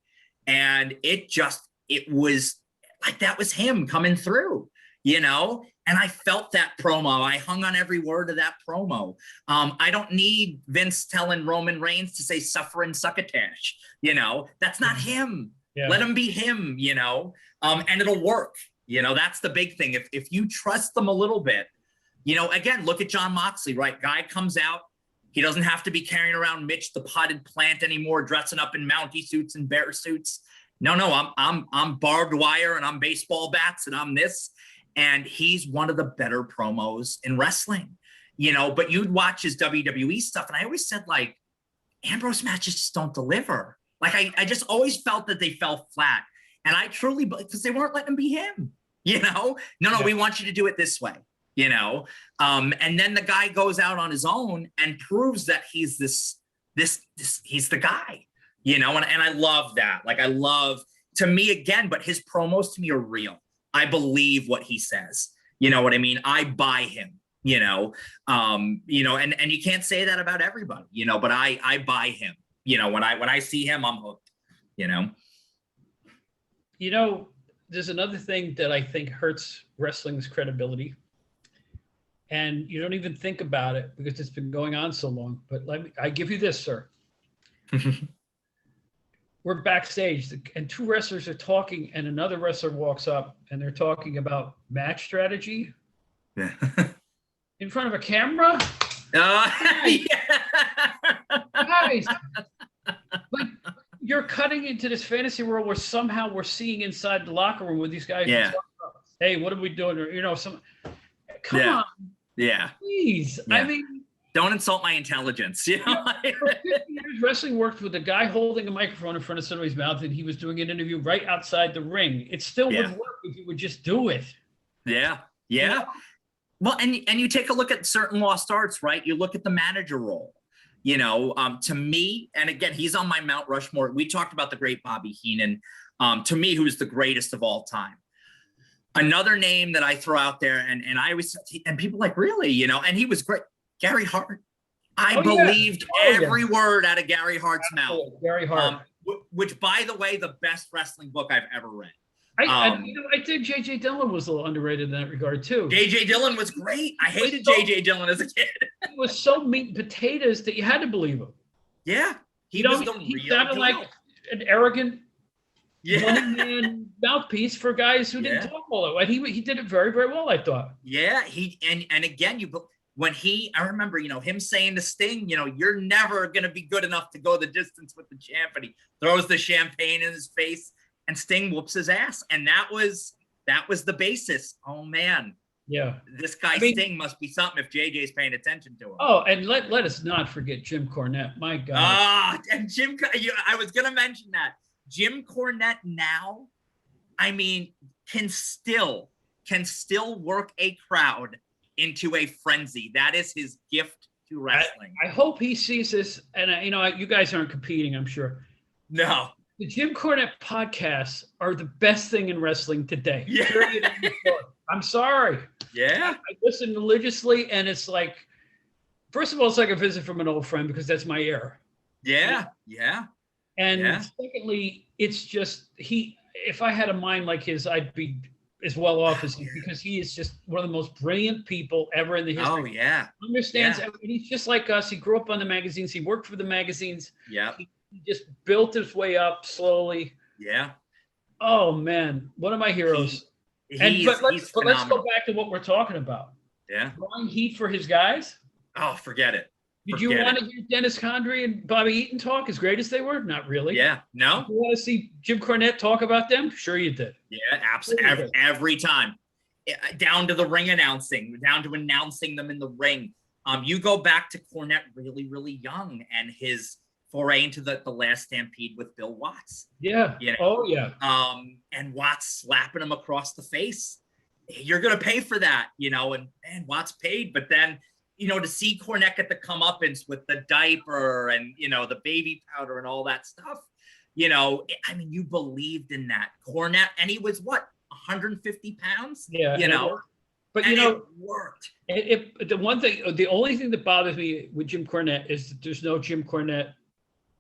And it was like, that was him coming through, you know? And I felt that promo. I hung on every word of that promo. I don't need Vince telling Roman Reigns to say suffer and succotash, you know? That's not him. Yeah. Let him be him, you know? And it'll work. You know, that's the big thing. If you trust them a little bit, you know, again, look at Jon Moxley, right? Guy comes out. He doesn't have to be carrying around Mitch the potted plant anymore, dressing up in Mountie suits and bear suits. No, I'm barbed wire and I'm baseball bats and I'm this. And he's one of the better promos in wrestling, you know, but you'd watch his WWE stuff. And I always said, like, Ambrose matches just don't deliver. Like, I just always felt that they fell flat. And I truly, because they weren't letting him be him, you know? No, we want you to do it this way, you know? And then the guy goes out on his own and proves that he's he's the guy, you know? And I love that. Like, to me, again, but his promos to me are real. I believe what he says. You know what I mean? I buy him, you know? And you can't say that about everybody, you know, but I buy him. You know, when I see him, I'm hooked, you know? You know, there's another thing that I think hurts wrestling's credibility. And you don't even think about it because it's been going on so long. But I give you this, sir. We're backstage and two wrestlers are talking and another wrestler walks up and they're talking about match strategy. Yeah. In front of a camera? Guys, like, you're cutting into this fantasy world where somehow we're seeing inside the locker room with these guys. Yeah. Hey, what are we doing? Or, you know, come on. Yeah. Please. Yeah. I mean, don't insult my intelligence. You know? For 50 years, wrestling worked with a guy holding a microphone in front of somebody's mouth and he was doing an interview right outside the ring. It still would work if you would just do it. Yeah. Yeah. You know? Well, and you take a look at certain lost arts, right? You look at the manager role. You know, to me, and again, he's on my Mount Rushmore. We talked about the great Bobby Heenan. To me, who's the greatest of all time. Another name that I throw out there, and I always, and people like, really, you know, and he was great. Gary Hart. I believed every word out of Gary Hart's mouth. Gary Hart. Which, by the way, the best wrestling book I've ever read. I think J.J. Dillon was a little underrated in that regard, too. J.J. Dillon was great. I hated J.J. Dillon as a kid. He was so meat and potatoes that you had to believe him. Yeah. He sounded like an arrogant one-man mouthpiece for guys who didn't talk all that way. He did it very, very well, I thought. Yeah. And again, I remember, you know, him saying to Sting, you know, you're never going to be good enough to go the distance with the champ. And he throws the champagne in his face and Sting whoops his ass. And that was the basis. Oh, man. Yeah. This guy Sting must be something if JJ's paying attention to him. Oh, and let us not forget Jim Cornette. My God. And I was going to mention that. Jim Cornette now, I mean, can still work a crowd into a frenzy. That is his gift to wrestling. I hope he sees this. And, you know, you guys aren't competing, I'm sure. No. The Jim Cornette podcasts are the best thing in wrestling today. Yeah. I'm sorry. Yeah. I listen religiously, and it's like, first of all, it's like a visit from an old friend because that's my era. Yeah. Yeah. And secondly, it's just if I had a mind like his, I'd be as well off as him because he is just one of the most brilliant people ever in the history. Oh, yeah. Understands. I mean, he's just like us. He grew up on the magazines. He worked for the magazines. Yeah. He just built his way up slowly. Yeah. Oh, man. One of my heroes. But let's go back to what we're talking about. Yeah. Drawing heat for his guys. Oh, forget it. Did you want to hear Dennis Condrey and Bobby Eaton talk as great as they were? Not really. Yeah. No. Did you want to see Jim Cornette talk about them? Sure you did. Yeah, absolutely. Every time. Down to the ring announcing, down to announcing them in the ring. You go back to Cornette really, really young and his foray into the Last Stampede with Bill Watts. Yeah. You know? Oh, yeah. And Watts slapping him across the face. You're going to pay for that, you know, and Watts paid. But then, you know, to see Cornette get the comeuppance with the diaper and, you know, the baby powder and all that stuff, you know, I mean, you believed in that. Cornette, and he was, 150 pounds? Yeah. You know? But, you know, it worked. The only thing that bothers me with Jim Cornette is that there's no Jim Cornette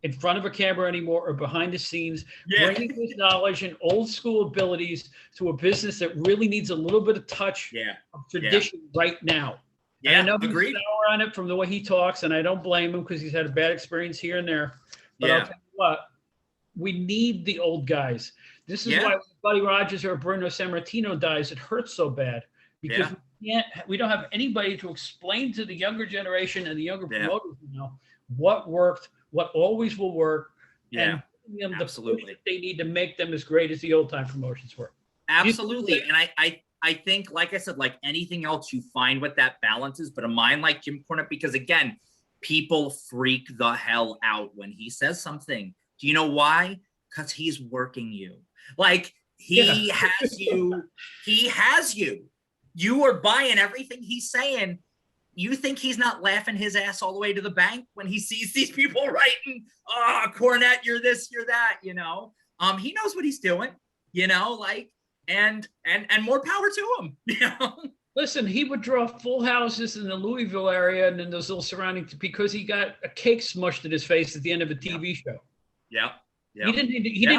in front of a camera anymore or behind the scenes, bringing his knowledge and old school abilities to a business that really needs a little bit of touch of tradition right now. Yeah, and I know agreed. he's sour on it from the way he talks, and I don't blame him because he's had a bad experience here and there. But I'll tell you what, we need the old guys. This is why when Buddy Rogers or Bruno Sammartino dies, it hurts so bad because we don't have anybody to explain to the younger generation and the younger promoters, you know, what worked, what always will work, and them the push that they need to make them as great as the old time promotions were. Absolutely, and I think, like I said, like anything else, you find what that balance is. But a mind like Jim Cornette, because again, people freak the hell out when he says something. Do you know why? Because he's working you. Like he has you. He has you. You are buying everything he's saying. You think he's not laughing his ass all the way to the bank when he sees these people writing, "Oh, Cornette, you're this, you're that," you know? He knows what he's doing, you know, like. And more power to him, you know. Listen, he would draw full houses in the Louisville area and in those little surroundings because he got a cake smushed in his face at the end of a TV show. Yeah. He didn't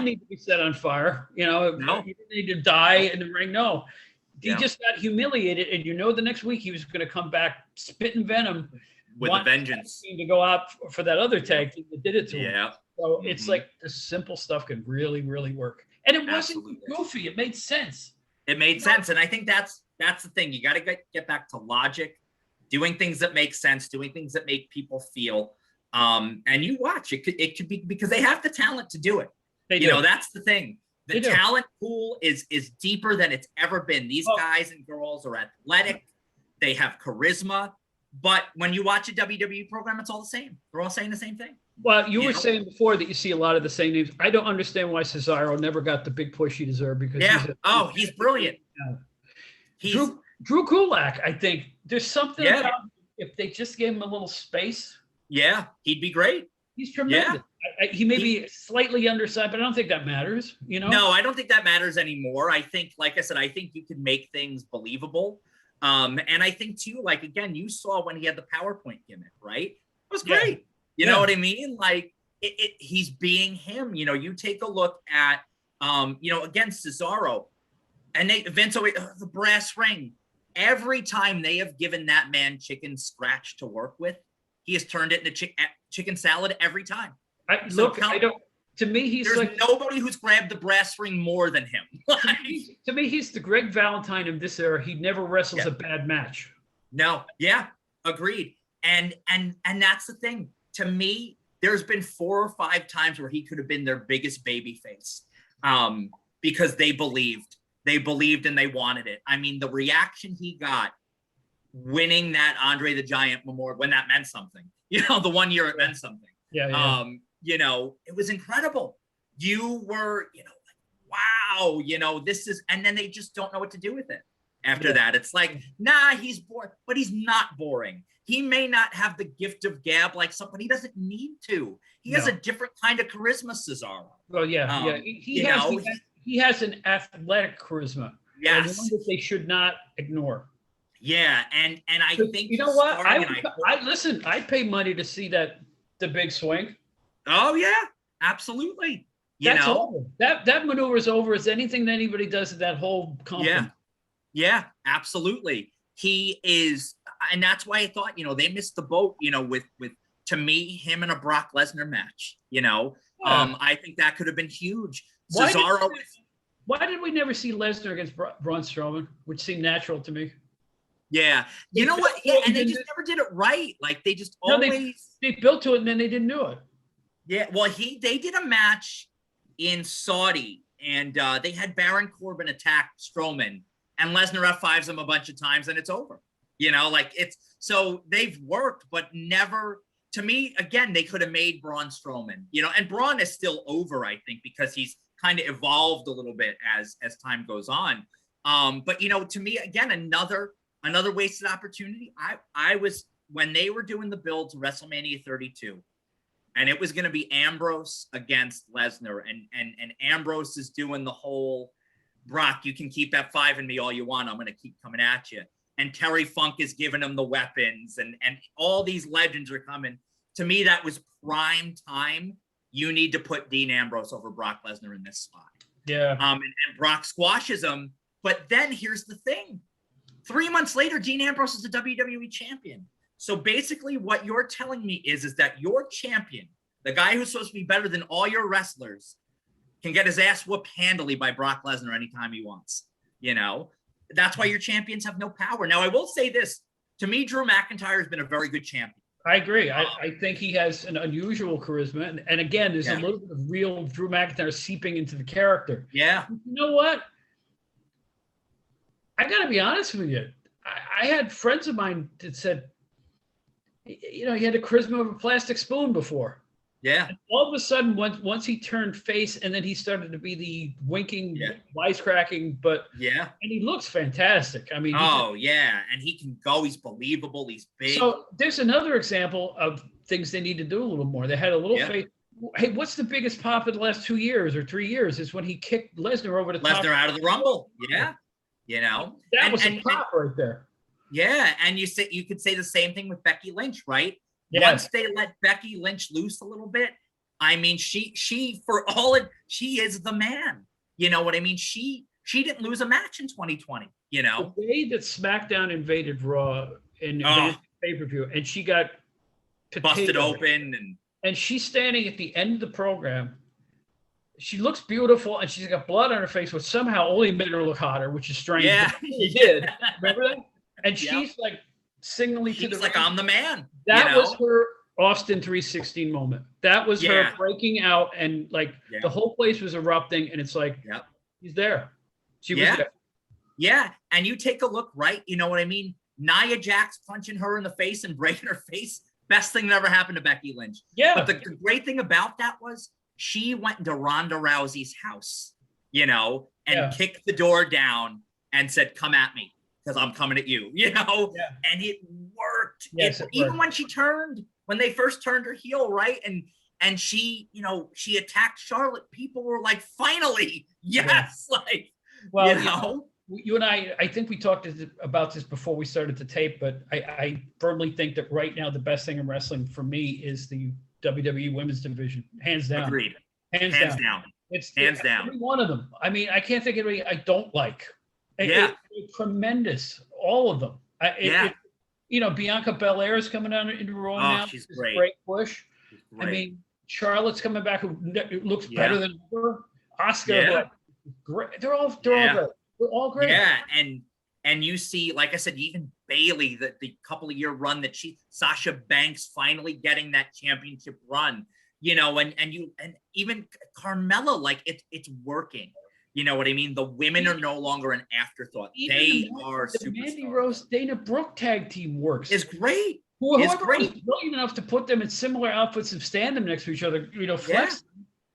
need to be set on fire, you know. No. He didn't need to die in the ring. No. He just got humiliated, and you know the next week he was going to come back spitting venom with a vengeance to go out for that other tag team that did it to him. Yeah. So it's like the simple stuff can really, really work. And it wasn't goofy. It made sense. It made sense. And I think that's the thing. You got to get back to logic, doing things that make sense, doing things that make people feel. And you watch. It could be because they have the talent to do it. You know, that's the thing. The talent pool is deeper than it's ever been. These guys and girls are athletic. They have charisma. But when you watch a WWE program, it's all the same. They're all saying the same thing. Well, you were saying before that you see a lot of the same names. I don't understand why Cesaro never got the big push he deserved because he's brilliant. Drew Gulak, I think there's something about if they just gave him a little space. Yeah, he'd be great. He's tremendous. He may be slightly undersized, but I don't think that matters. No, I don't think that matters anymore. I think, like I said, I think you can make things believable. And I think too, like, again, you saw when he had the PowerPoint gimmick, right? It was great. You know what I mean? Like he's being him. You take a look at, against Cesaro, and Vince always, the brass ring. Every time they have given that man chicken scratch to work with, he has turned it into chicken salad every time. To me, he's there's like nobody who's grabbed the brass ring more than him. To me, he's the Greg Valentine of this era. He never wrestles a bad match. No, agreed. And that's the thing. To me, there's been 4 or 5 times where he could have been their biggest baby face, because they believed and they wanted it. I mean, the reaction he got winning that Andre the Giant Memorial, when that meant something, the 1 year it meant something. It was incredible. You were, wow, this is, and then they just don't know what to do with it. After that, it's like, nah, he's boring, but he's not boring. He may not have the gift of gab like somebody. He doesn't need to. He has a different kind of charisma, Cesaro. Well, he has an athletic charisma. Yes, one that they should not ignore. Yeah, and I think what? I pay money to see the big swing. Oh yeah, absolutely. That's over. That maneuver is over as anything that anybody does at that whole company. Yeah, absolutely. He is, and that's why I thought, they missed the boat, with to me, him in a Brock Lesnar match. I think that could have been huge. Cesaro. Why did we never see Lesnar against Braun Strowman, which seemed natural to me? Yeah, you know what? Yeah, and they just never did it right. Like they just always they built to it and then they didn't do it. Yeah, well, they did a match in Saudi, and they had Baron Corbin attack Strowman, and Lesnar F5s him a bunch of times, and it's over. So they've worked, but never. To me, again, they could have made Braun Strowman. And Braun is still over, I think, because he's kind of evolved a little bit as time goes on. But to me, again, another wasted opportunity. I was, when they were doing the build to WrestleMania 32, and it was going to be Ambrose against Lesnar, and Ambrose is doing the whole, Brock, you can keep F5 in me all you want. I'm going to keep coming at you. And Terry Funk is giving him the weapons, and all these legends are coming. To me, that was prime time. You need to put Dean Ambrose over Brock Lesnar in this spot. Yeah. And Brock squashes him. But then here's the thing. 3 months later, Dean Ambrose is the WWE champion. So basically what you're telling me is that your champion, the guy who's supposed to be better than all your wrestlers, can get his ass whooped handily by Brock Lesnar anytime he wants. That's why your champions have no power. Now, I will say this. To me, Drew McIntyre has been a very good champion. I agree. I think he has an unusual charisma. And again, there's a little bit of real Drew McIntyre seeping into the character. Yeah. You know what? I got to be honest with you. I had friends of mine that said, he had the charisma of a plastic spoon before. Yeah. And all of a sudden, once he turned face, and then he started to be the winking, wisecracking, and he looks fantastic. I mean, and he can go. He's believable. He's big. So there's another example of things they need to do a little more. They had a little face. Hey, what's the biggest pop in the last 2 years or 3 years? Is when he kicked Lesnar over the top. Lesnar out of the Rumble. Yeah. That was a pop right there. Yeah, and you could say the same thing with Becky Lynch, right? Yes. Once they let Becky Lynch loose a little bit, I mean, she is the man. You know what I mean? She didn't lose a match in 2020. The day that SmackDown invaded Raw in pay-per-view, and she got busted open, and she's standing at the end of the program. She looks beautiful, and she's got blood on her face, which somehow only made her look hotter, which is strange. Yeah, she did. Remember that? And she's like signaling to the like, I'm the man. That was her Austin 316 moment. That was her breaking out, and the whole place was erupting, and it's like, he's there. She was there. Yeah, and you take a look, right? You know what I mean? Nia Jax punching her in the face and breaking her face. Best thing that ever happened to Becky Lynch. Yeah. But the great thing about that was she went into Ronda Rousey's house, and kicked the door down and said, come at me, because I'm coming at you, and it worked. Yes, even when they first turned her heel, right? And and she, she attacked Charlotte. People were like, finally, yes. Yeah. Like, well, you and I think we talked about this before we started the tape, but I firmly think that right now the best thing in wrestling for me is the WWE women's division, hands down. Agreed. Hands down. It's hands down. Every one of them. I mean, I can't think of anybody I don't like. It's tremendous. All of them. Bianca Belair is coming down into Raw now. She's great. Great push. I mean, Charlotte's coming back, who looks better than her. Asuka, great. They're all great. They're all great. Yeah, and you see, like I said, even Bayley, the couple of year run that Sasha Banks finally getting that championship run, and even Carmella, like it's working. You know what I mean? The women are no longer an afterthought. They are superstars. Mandy Rose, Dana Brooke tag team works. Is great. Whoever was brilliant enough to put them in similar outfits and stand them next to each other, flex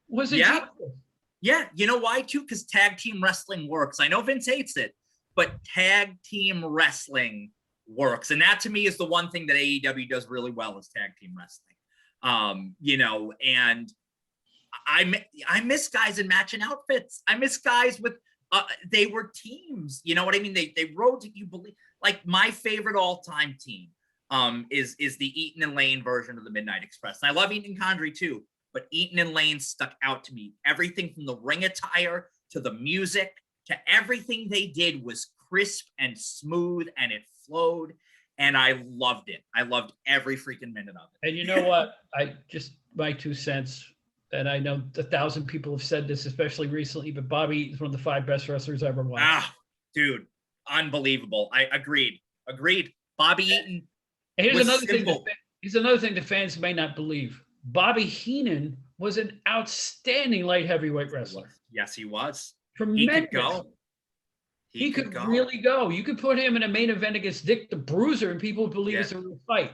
was a genius. Yeah, you know why too? Because tag team wrestling works. I know Vince hates it, but tag team wrestling works, and that to me is the one thing that AEW does really well is tag team wrestling. And I miss guys in matching outfits. I miss guys with they were teams. You know what I mean? They rode to, you believe, like my favorite all-time team is the Eaton and Lane version of the Midnight Express. And I love Eaton and Condrey too, but Eaton and Lane stuck out to me. Everything from the ring attire to the music to everything they did was crisp and smooth, and it flowed, and I loved it. I loved every freaking minute of it. And you know what? My 2 cents, and I know 1,000 people have said this, especially recently, but Bobby is one of the 5 best wrestlers I ever watched. Dude, unbelievable. I agreed. Bobby Eaton. Here's another thing that fans may not believe. Bobby Heenan was an outstanding light heavyweight wrestler. Yes, he was. Tremendous. He could go. He could really go. You could put him in a main event against Dick the Bruiser, and people would believe it's a real fight.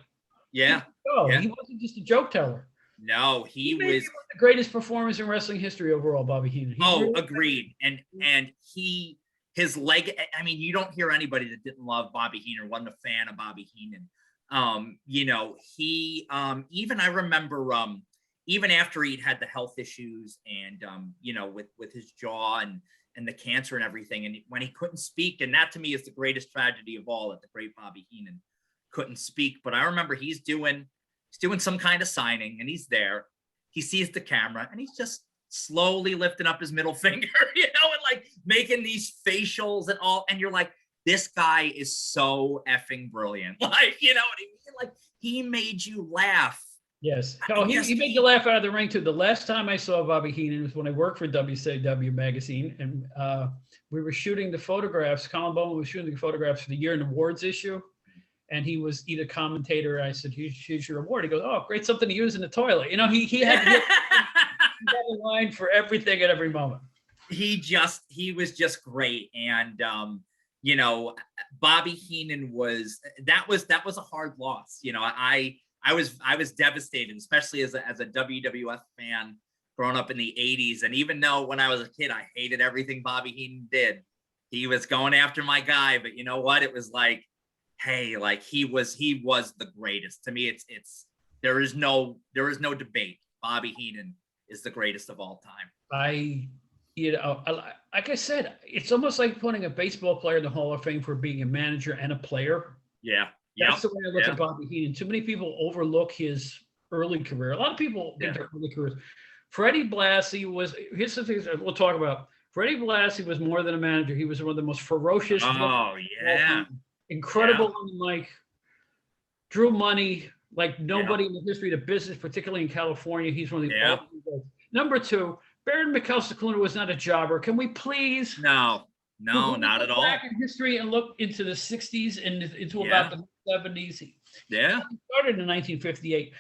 Yeah. He wasn't just a joke teller. No, he was the greatest performance in wrestling history overall, Bobby Heenan. Agreed. And his leg, I mean, you don't hear anybody that didn't love Bobby Heenan or wasn't a fan of Bobby Heenan. Even I remember even after he'd had the health issues and with his jaw and the cancer and everything, and when he couldn't speak, and that to me is the greatest tragedy of all, that the great Bobby Heenan couldn't speak. But I remember he's doing some kind of signing, and he's there. He sees the camera, and he's just slowly lifting up his middle finger, and like making these facials and all. And you're like, this guy is so effing brilliant. Like, you know what I mean? Like, he made you laugh. Yes. He made you laugh out of the ring too. The last time I saw Bobby Heenan was when I worked for WCW magazine, and we were shooting the photographs. Colin Bowman was shooting the photographs for the year in awards issue, and he was either commentator. I said, "Here's your award." He goes, "Oh, great, something to use in the toilet." He had a line for everything at every moment. He was just great, and Bobby Heenan was a hard loss. I was devastated, especially as a WWF fan growing up in the 80s. And even though when I was a kid, I hated everything Bobby Heenan did, he was going after my guy. But you know what? It was like, hey, like he was the greatest. To me, it's there is no debate. Bobby Heenan is the greatest of all time. Like I said, it's almost like putting a baseball player in the Hall of Fame for being a manager and a player. Yeah. That's the way I look at Bobby Heenan. Too many people overlook his early career. A lot of people think their early careers. Freddie Blassie was, here's the things we'll talk about. Freddie Blassie was more than a manager. He was one of the most ferocious. Incredible on the mic. Drew money like nobody in the history of the business, particularly in California. He's one of the ultimate guys. Number 2, Baron Mikhail Cicluna was not a jobber. Can we please? No, not at all. Back in history and look into the 60s and into about the 70s. He started in 1958.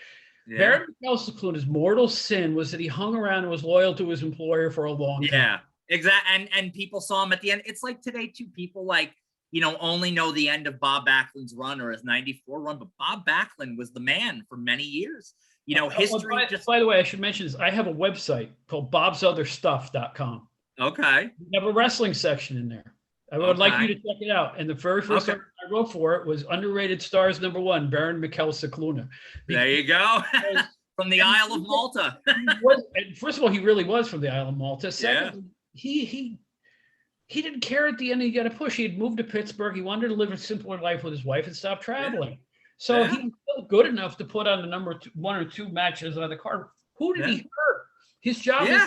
Yeah. Baron Mikhail Cicluna's mortal sin was that he hung around and was loyal to his employer for a long time. Yeah, exactly. And people saw him at the end. It's like today too. People only know the end of Bob Backlund's run or his 94 run, but Bob Backlund was the man for many years. History. By the way, I should mention this. I have a website called bobsotherstuff.com. Okay. We have a wrestling section in there. I would like you to check it out. And the very first article I wrote for it was Underrated Stars #1, Baron Mikhail Cicluna. There you go. from the Isle of Malta. And first of all, he really was from the Isle of Malta. Second, he didn't care at the end. He got a push. He had moved to Pittsburgh. He wanted to live a simpler life with his wife and stop traveling. So he was still good enough to put on the number 1 or 2 matches on the card. Who did he hurt? His job, his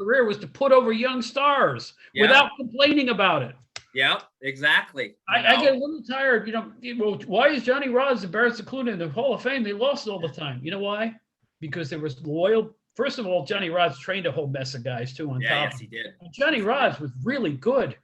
career was to put over young stars without complaining about it. Yep, exactly. I get a little tired. Well, why is Johnny Rods and Barrett Secluded in the Hall of Fame? They lost all the time. You know why? Because there was loyal. First of all, Johnny Rods trained a whole mess of guys too on top. Yes, he did. And Johnny Rods was really good.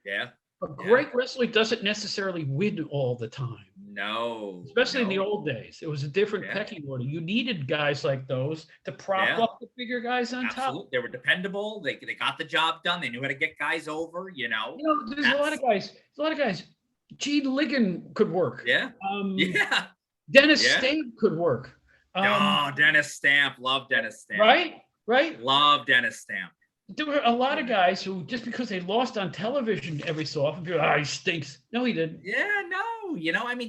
Yeah. But great wrestling doesn't necessarily win all the time. No. Especially in the old days. It was a different pecking order. You needed guys like those to prop up the bigger guys on top. They were dependable. They got the job done. They knew how to get guys over, There's a lot of guys. Gene Ligon could work. Yeah. Dennis Stamp could work. Dennis Stamp. Love Dennis Stamp. Right? Love Dennis Stamp. There were a lot of guys who, just because they lost on television every so often, people he stinks. No, he didn't. Yeah, no.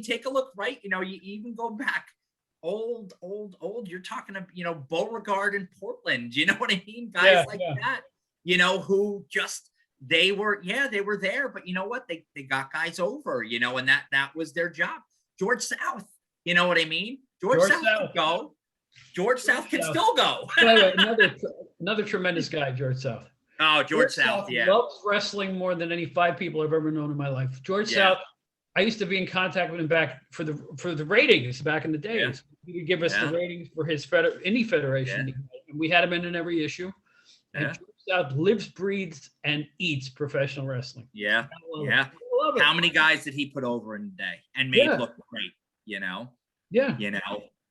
Take a look, right? You even go back old. You're talking of, Beauregard in Portland. You know what I mean? Guys like that, who just, they were there, but you know what? They got guys over, and that was their job. George South, you know what I mean? George South could go. George South can still go. Another tremendous guy, George South. Oh, George South, loves wrestling more than any 5 people I've ever known in my life. George South, I used to be in contact with him back for the ratings back in the days. He would give us the ratings for his indie federation. And we had him in every issue. And George South lives, breathes, and eats professional wrestling. Yeah. How many guys did he put over in a day and made look great?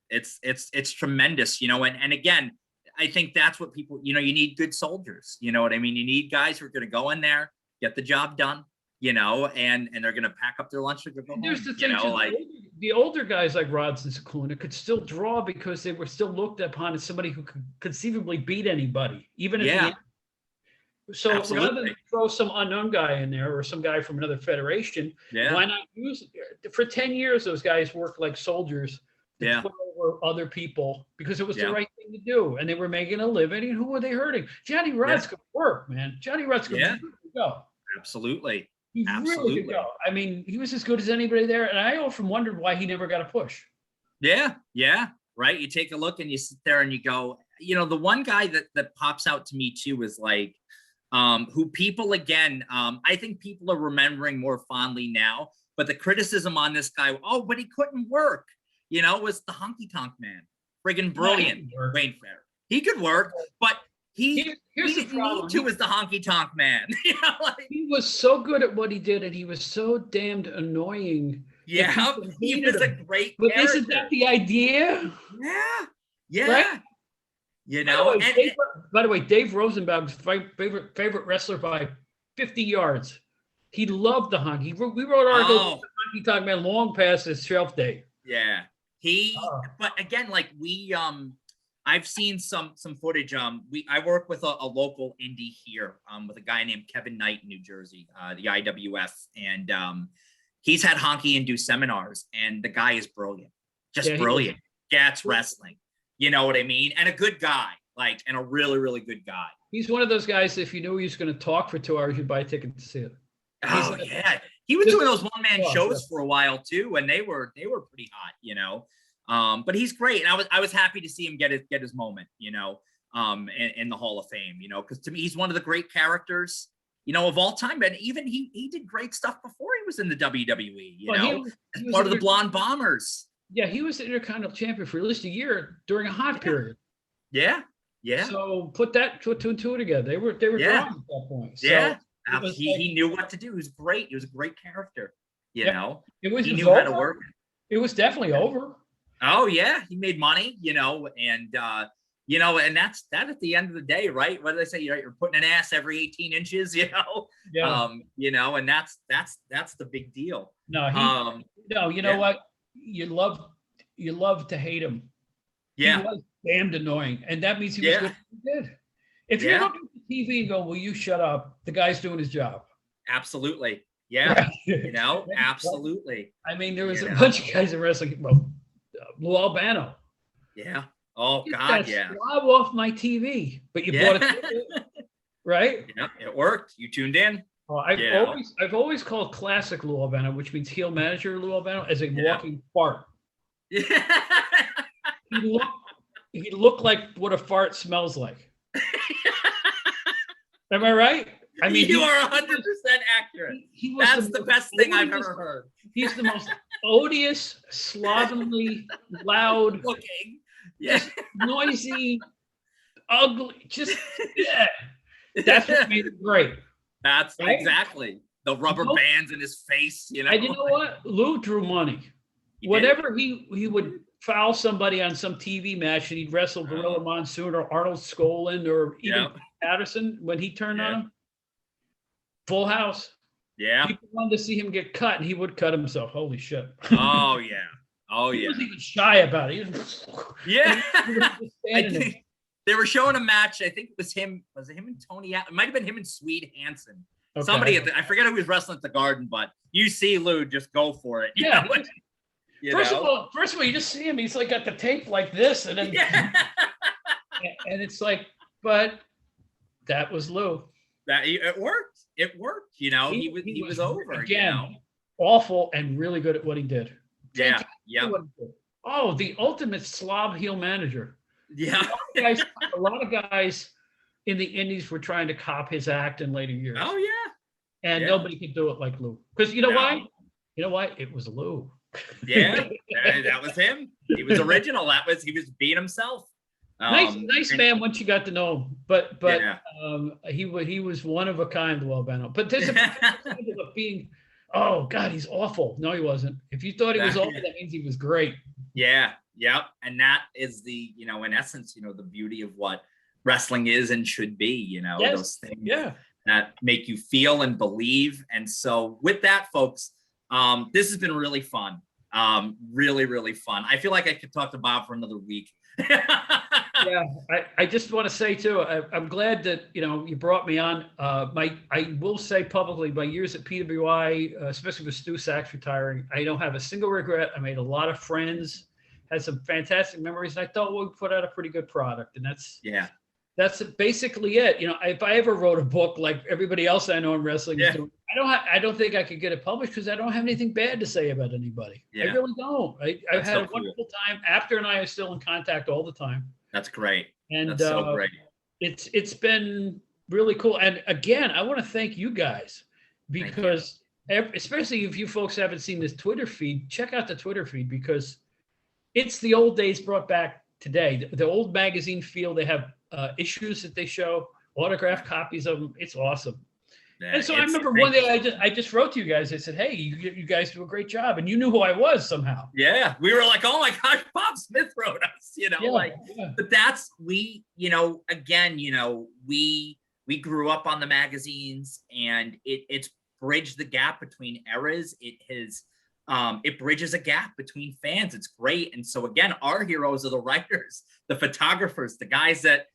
It's tremendous, and again, I think that's what people, you need good soldiers, you know what I mean? You need guys who are going to go in there, get the job done, and they're going to pack up their lunch and go home. There's the thing, the older guys like Rods and Secluna could still draw because they were still looked upon as somebody who could conceivably beat anybody, even at the end. So rather than throw some unknown guy in there or some guy from another federation, why not use it? For 10 years, those guys worked like soldiers to put over other people because it was the right thing to do. And they were making a living. And who were they hurting? Johnny Rods could work, man. Johnny Rods could really go. Absolutely. He really could go. I mean, he was as good as anybody there. And I often wondered why he never got a push. Yeah. Right. You take a look and you sit there and you go, the one guy that pops out to me too is like, who people, again, I think people are remembering more fondly now, but the criticism on this guy, but he couldn't work, was the Honky Tonk Man. Friggin' brilliant. Wayne Fair. He could work, but he didn't need to as the Honky Tonk Man. He was so good at what he did, and he was so damned annoying. Yeah, he was a great character. But isn't that the idea? Yeah. Right? By the way, Dave Rosenbaum's favorite wrestler by 50 yards. He loved the honky. We wrote articles on the Honky Tonk Man long past his shelf day. Yeah. But again, like I've seen some footage. I work with a local indie here, with a guy named Kevin Knight in New Jersey, the IWF, and he's had Honky and do seminars, and the guy is brilliant, brilliant. Gets wrestling. You know what I mean? And a good guy, and a really, really good guy. He's one of those guys, if you knew he was going to talk for 2 hours, you'd buy a ticket to see it. He was doing those one-man shows for a while too, and they were pretty hot, but he's great. And I was happy to see him get his moment, in the Hall of Fame, because to me, he's one of the great characters, of all time. And even he did great stuff before he was in the WWE, he was part of the Blonde Bombers. Yeah, he was the Intercontinental Champion for at least a year during a hot period. Yeah. So put two and two together. They were drawing at that point. Yeah, so he knew what to do. He was great. He was a great character. He knew how to work. It was definitely over. Oh yeah, he made money. And that's that at the end of the day, right? What do they say? You're putting an ass every 18 inches. And that's the big deal. No, you know what? You love to hate him. Yeah. He was damned annoying. And that means he was good at what he did. If you look at the TV and go, will you shut up? The guy's doing his job. Absolutely. Yeah. Absolutely. I mean, there was a bunch of guys in wrestling. Well, Lou Albano. Yeah. Oh Get God, that yeah. slob off my TV. But you bought it, right? Yeah, it worked. You tuned in. Oh, I've always called classic Lou Albano, which means heel manager Lou Albano, as a walking fart. Yeah. He looked like what a fart smells like. Am I right? I mean, you are 100% accurate. That's the best thing I've ever heard. He's the most odious, slovenly, loud, looking, just noisy, ugly, just yeah. That's what made it great. That's right? Exactly the rubber bands in his face. You know. And you know what? Lou drew money. Whenever he would foul somebody on some TV match, and he'd wrestle Gorilla Monsoon or Arnold Skolin or even Patterson when he turned on him. Full house. Yeah. People wanted to see him get cut, and he would cut himself. Holy shit. Oh yeah. Oh yeah. He wasn't even shy about it. Yeah. I think they were showing a match. I think it was him. Was it him and Tony? It might have been him and Swede Hansen. Okay. Somebody I forget who was wrestling at the Garden, but you see Lou just go for it. You know? First of all, you just see him. He's like got the tape like this, and then and it's like, but that was Lou. That it worked. It worked. You know, he was over again. You know? Awful and really good at what he did. Yeah. Yeah. Oh, the ultimate slob heel manager. Yeah. A lot of guys in the Indies were trying to cop his act in later years. Oh yeah. And nobody could do it like Lou. Because you know why? You know why? It was Lou. Yeah, that was him. He was original. He was being himself. Nice man once you got to know him, but he was one of a kind, Lou Albano. But there's a kind of being, oh God, he's awful. No, he wasn't. If you thought he was awful, that means he was great. Yeah, and that is the in essence, the beauty of what wrestling is and should be. Those things that make you feel and believe. And so, with that, folks, this has been really fun. Really, really fun. I feel like I could talk to Bob for another week. Yeah, I just want to say too, I'm glad that you brought me on. I will say publicly, my years at PWI, especially with Stu Sachs retiring, I don't have a single regret. I made a lot of friends, had some fantastic memories, and I thought we put out a pretty good product. And that's basically it. If I ever wrote a book like everybody else I know in wrestling is doing, I don't think I could get it published because I don't have anything bad to say about anybody. I really don't. I've had a wonderful time. Apter and I are still in contact all the time. That's great. And that's so great. It's been really cool. And again, I want to thank you guys because especially if you folks haven't seen this Twitter feed, check out the Twitter feed because it's the old days brought back today. The old magazine feel. They have issues that they show, autographed copies of them. It's awesome. And so I remember one day I just wrote to you guys. I said, "Hey, you guys do a great job," and you knew who I was somehow. Yeah, we were like, "Oh my gosh, Bob Smith wrote us," But that's we grew up on the magazines, and it's bridged the gap between eras. It bridges a gap between fans. It's great, and so again, our heroes are the writers, the photographers, the guys that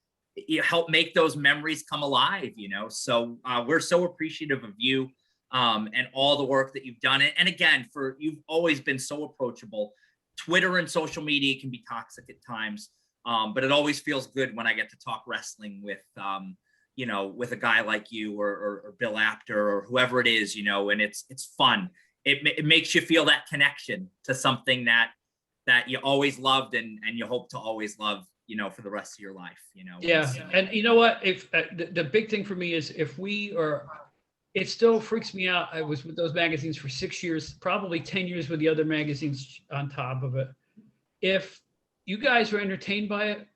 help make those memories come alive, so we're so appreciative of you and all the work that you've done. And again, you've always been so approachable. Twitter and social media can be toxic at times, but it always feels good when I get to talk wrestling with with a guy like you or Bill Apter or whoever it is, and it's fun. It makes you feel that connection to something that you always loved and you hope to always love for the rest of your life, Yeah. And you know what? If the big thing for me is it still freaks me out. I was with those magazines for 6 years, probably 10 years with the other magazines on top of it. If you guys were entertained by it,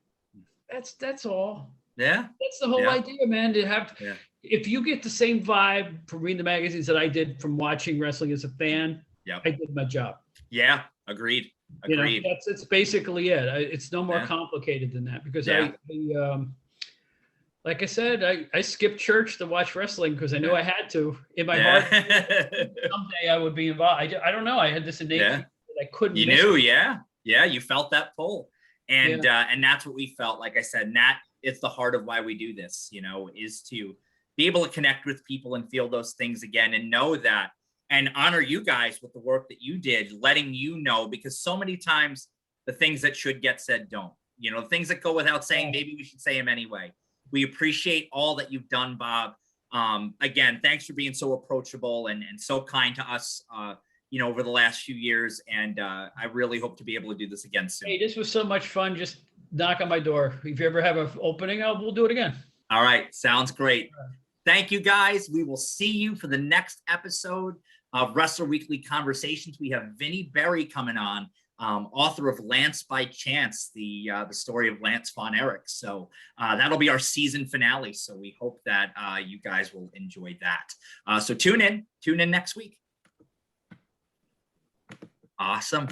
that's all. Yeah. That's the whole idea, man, to have, if you get the same vibe from reading the magazines that I did from watching wrestling as a fan, I did my job. Yeah. Agreed. That's basically it. It's no more complicated than that because like I said, I skipped church to watch wrestling because I knew I had to. In my heart, someday I would be involved. I don't know. I had this innate that I couldn't. You knew, you felt that pull, and that's what we felt. Like I said, and that it's the heart of why we do this. Is to be able to connect with people and feel those things again, and know that. And honor you guys with the work that you did, letting because so many times the things that should get said don't. you know, things that go without saying, maybe we should say them anyway. We appreciate all that you've done, Bob. Again, thanks for being so approachable and so kind to us, you know, over the last few years. And I really hope to be able to do this again soon. Hey, this was so much fun. Just knock on my door. If you ever have an opening, we'll do it again. All right. Sounds great. Thank you, guys. We will see you for the next episode of Wrestler Weekly Conversations. We have Vinny Berry coming on, author of Lance by Chance, the story of Lance Von Erich. So that'll be our season finale. So we hope that you guys will enjoy that. So tune in next week. Awesome.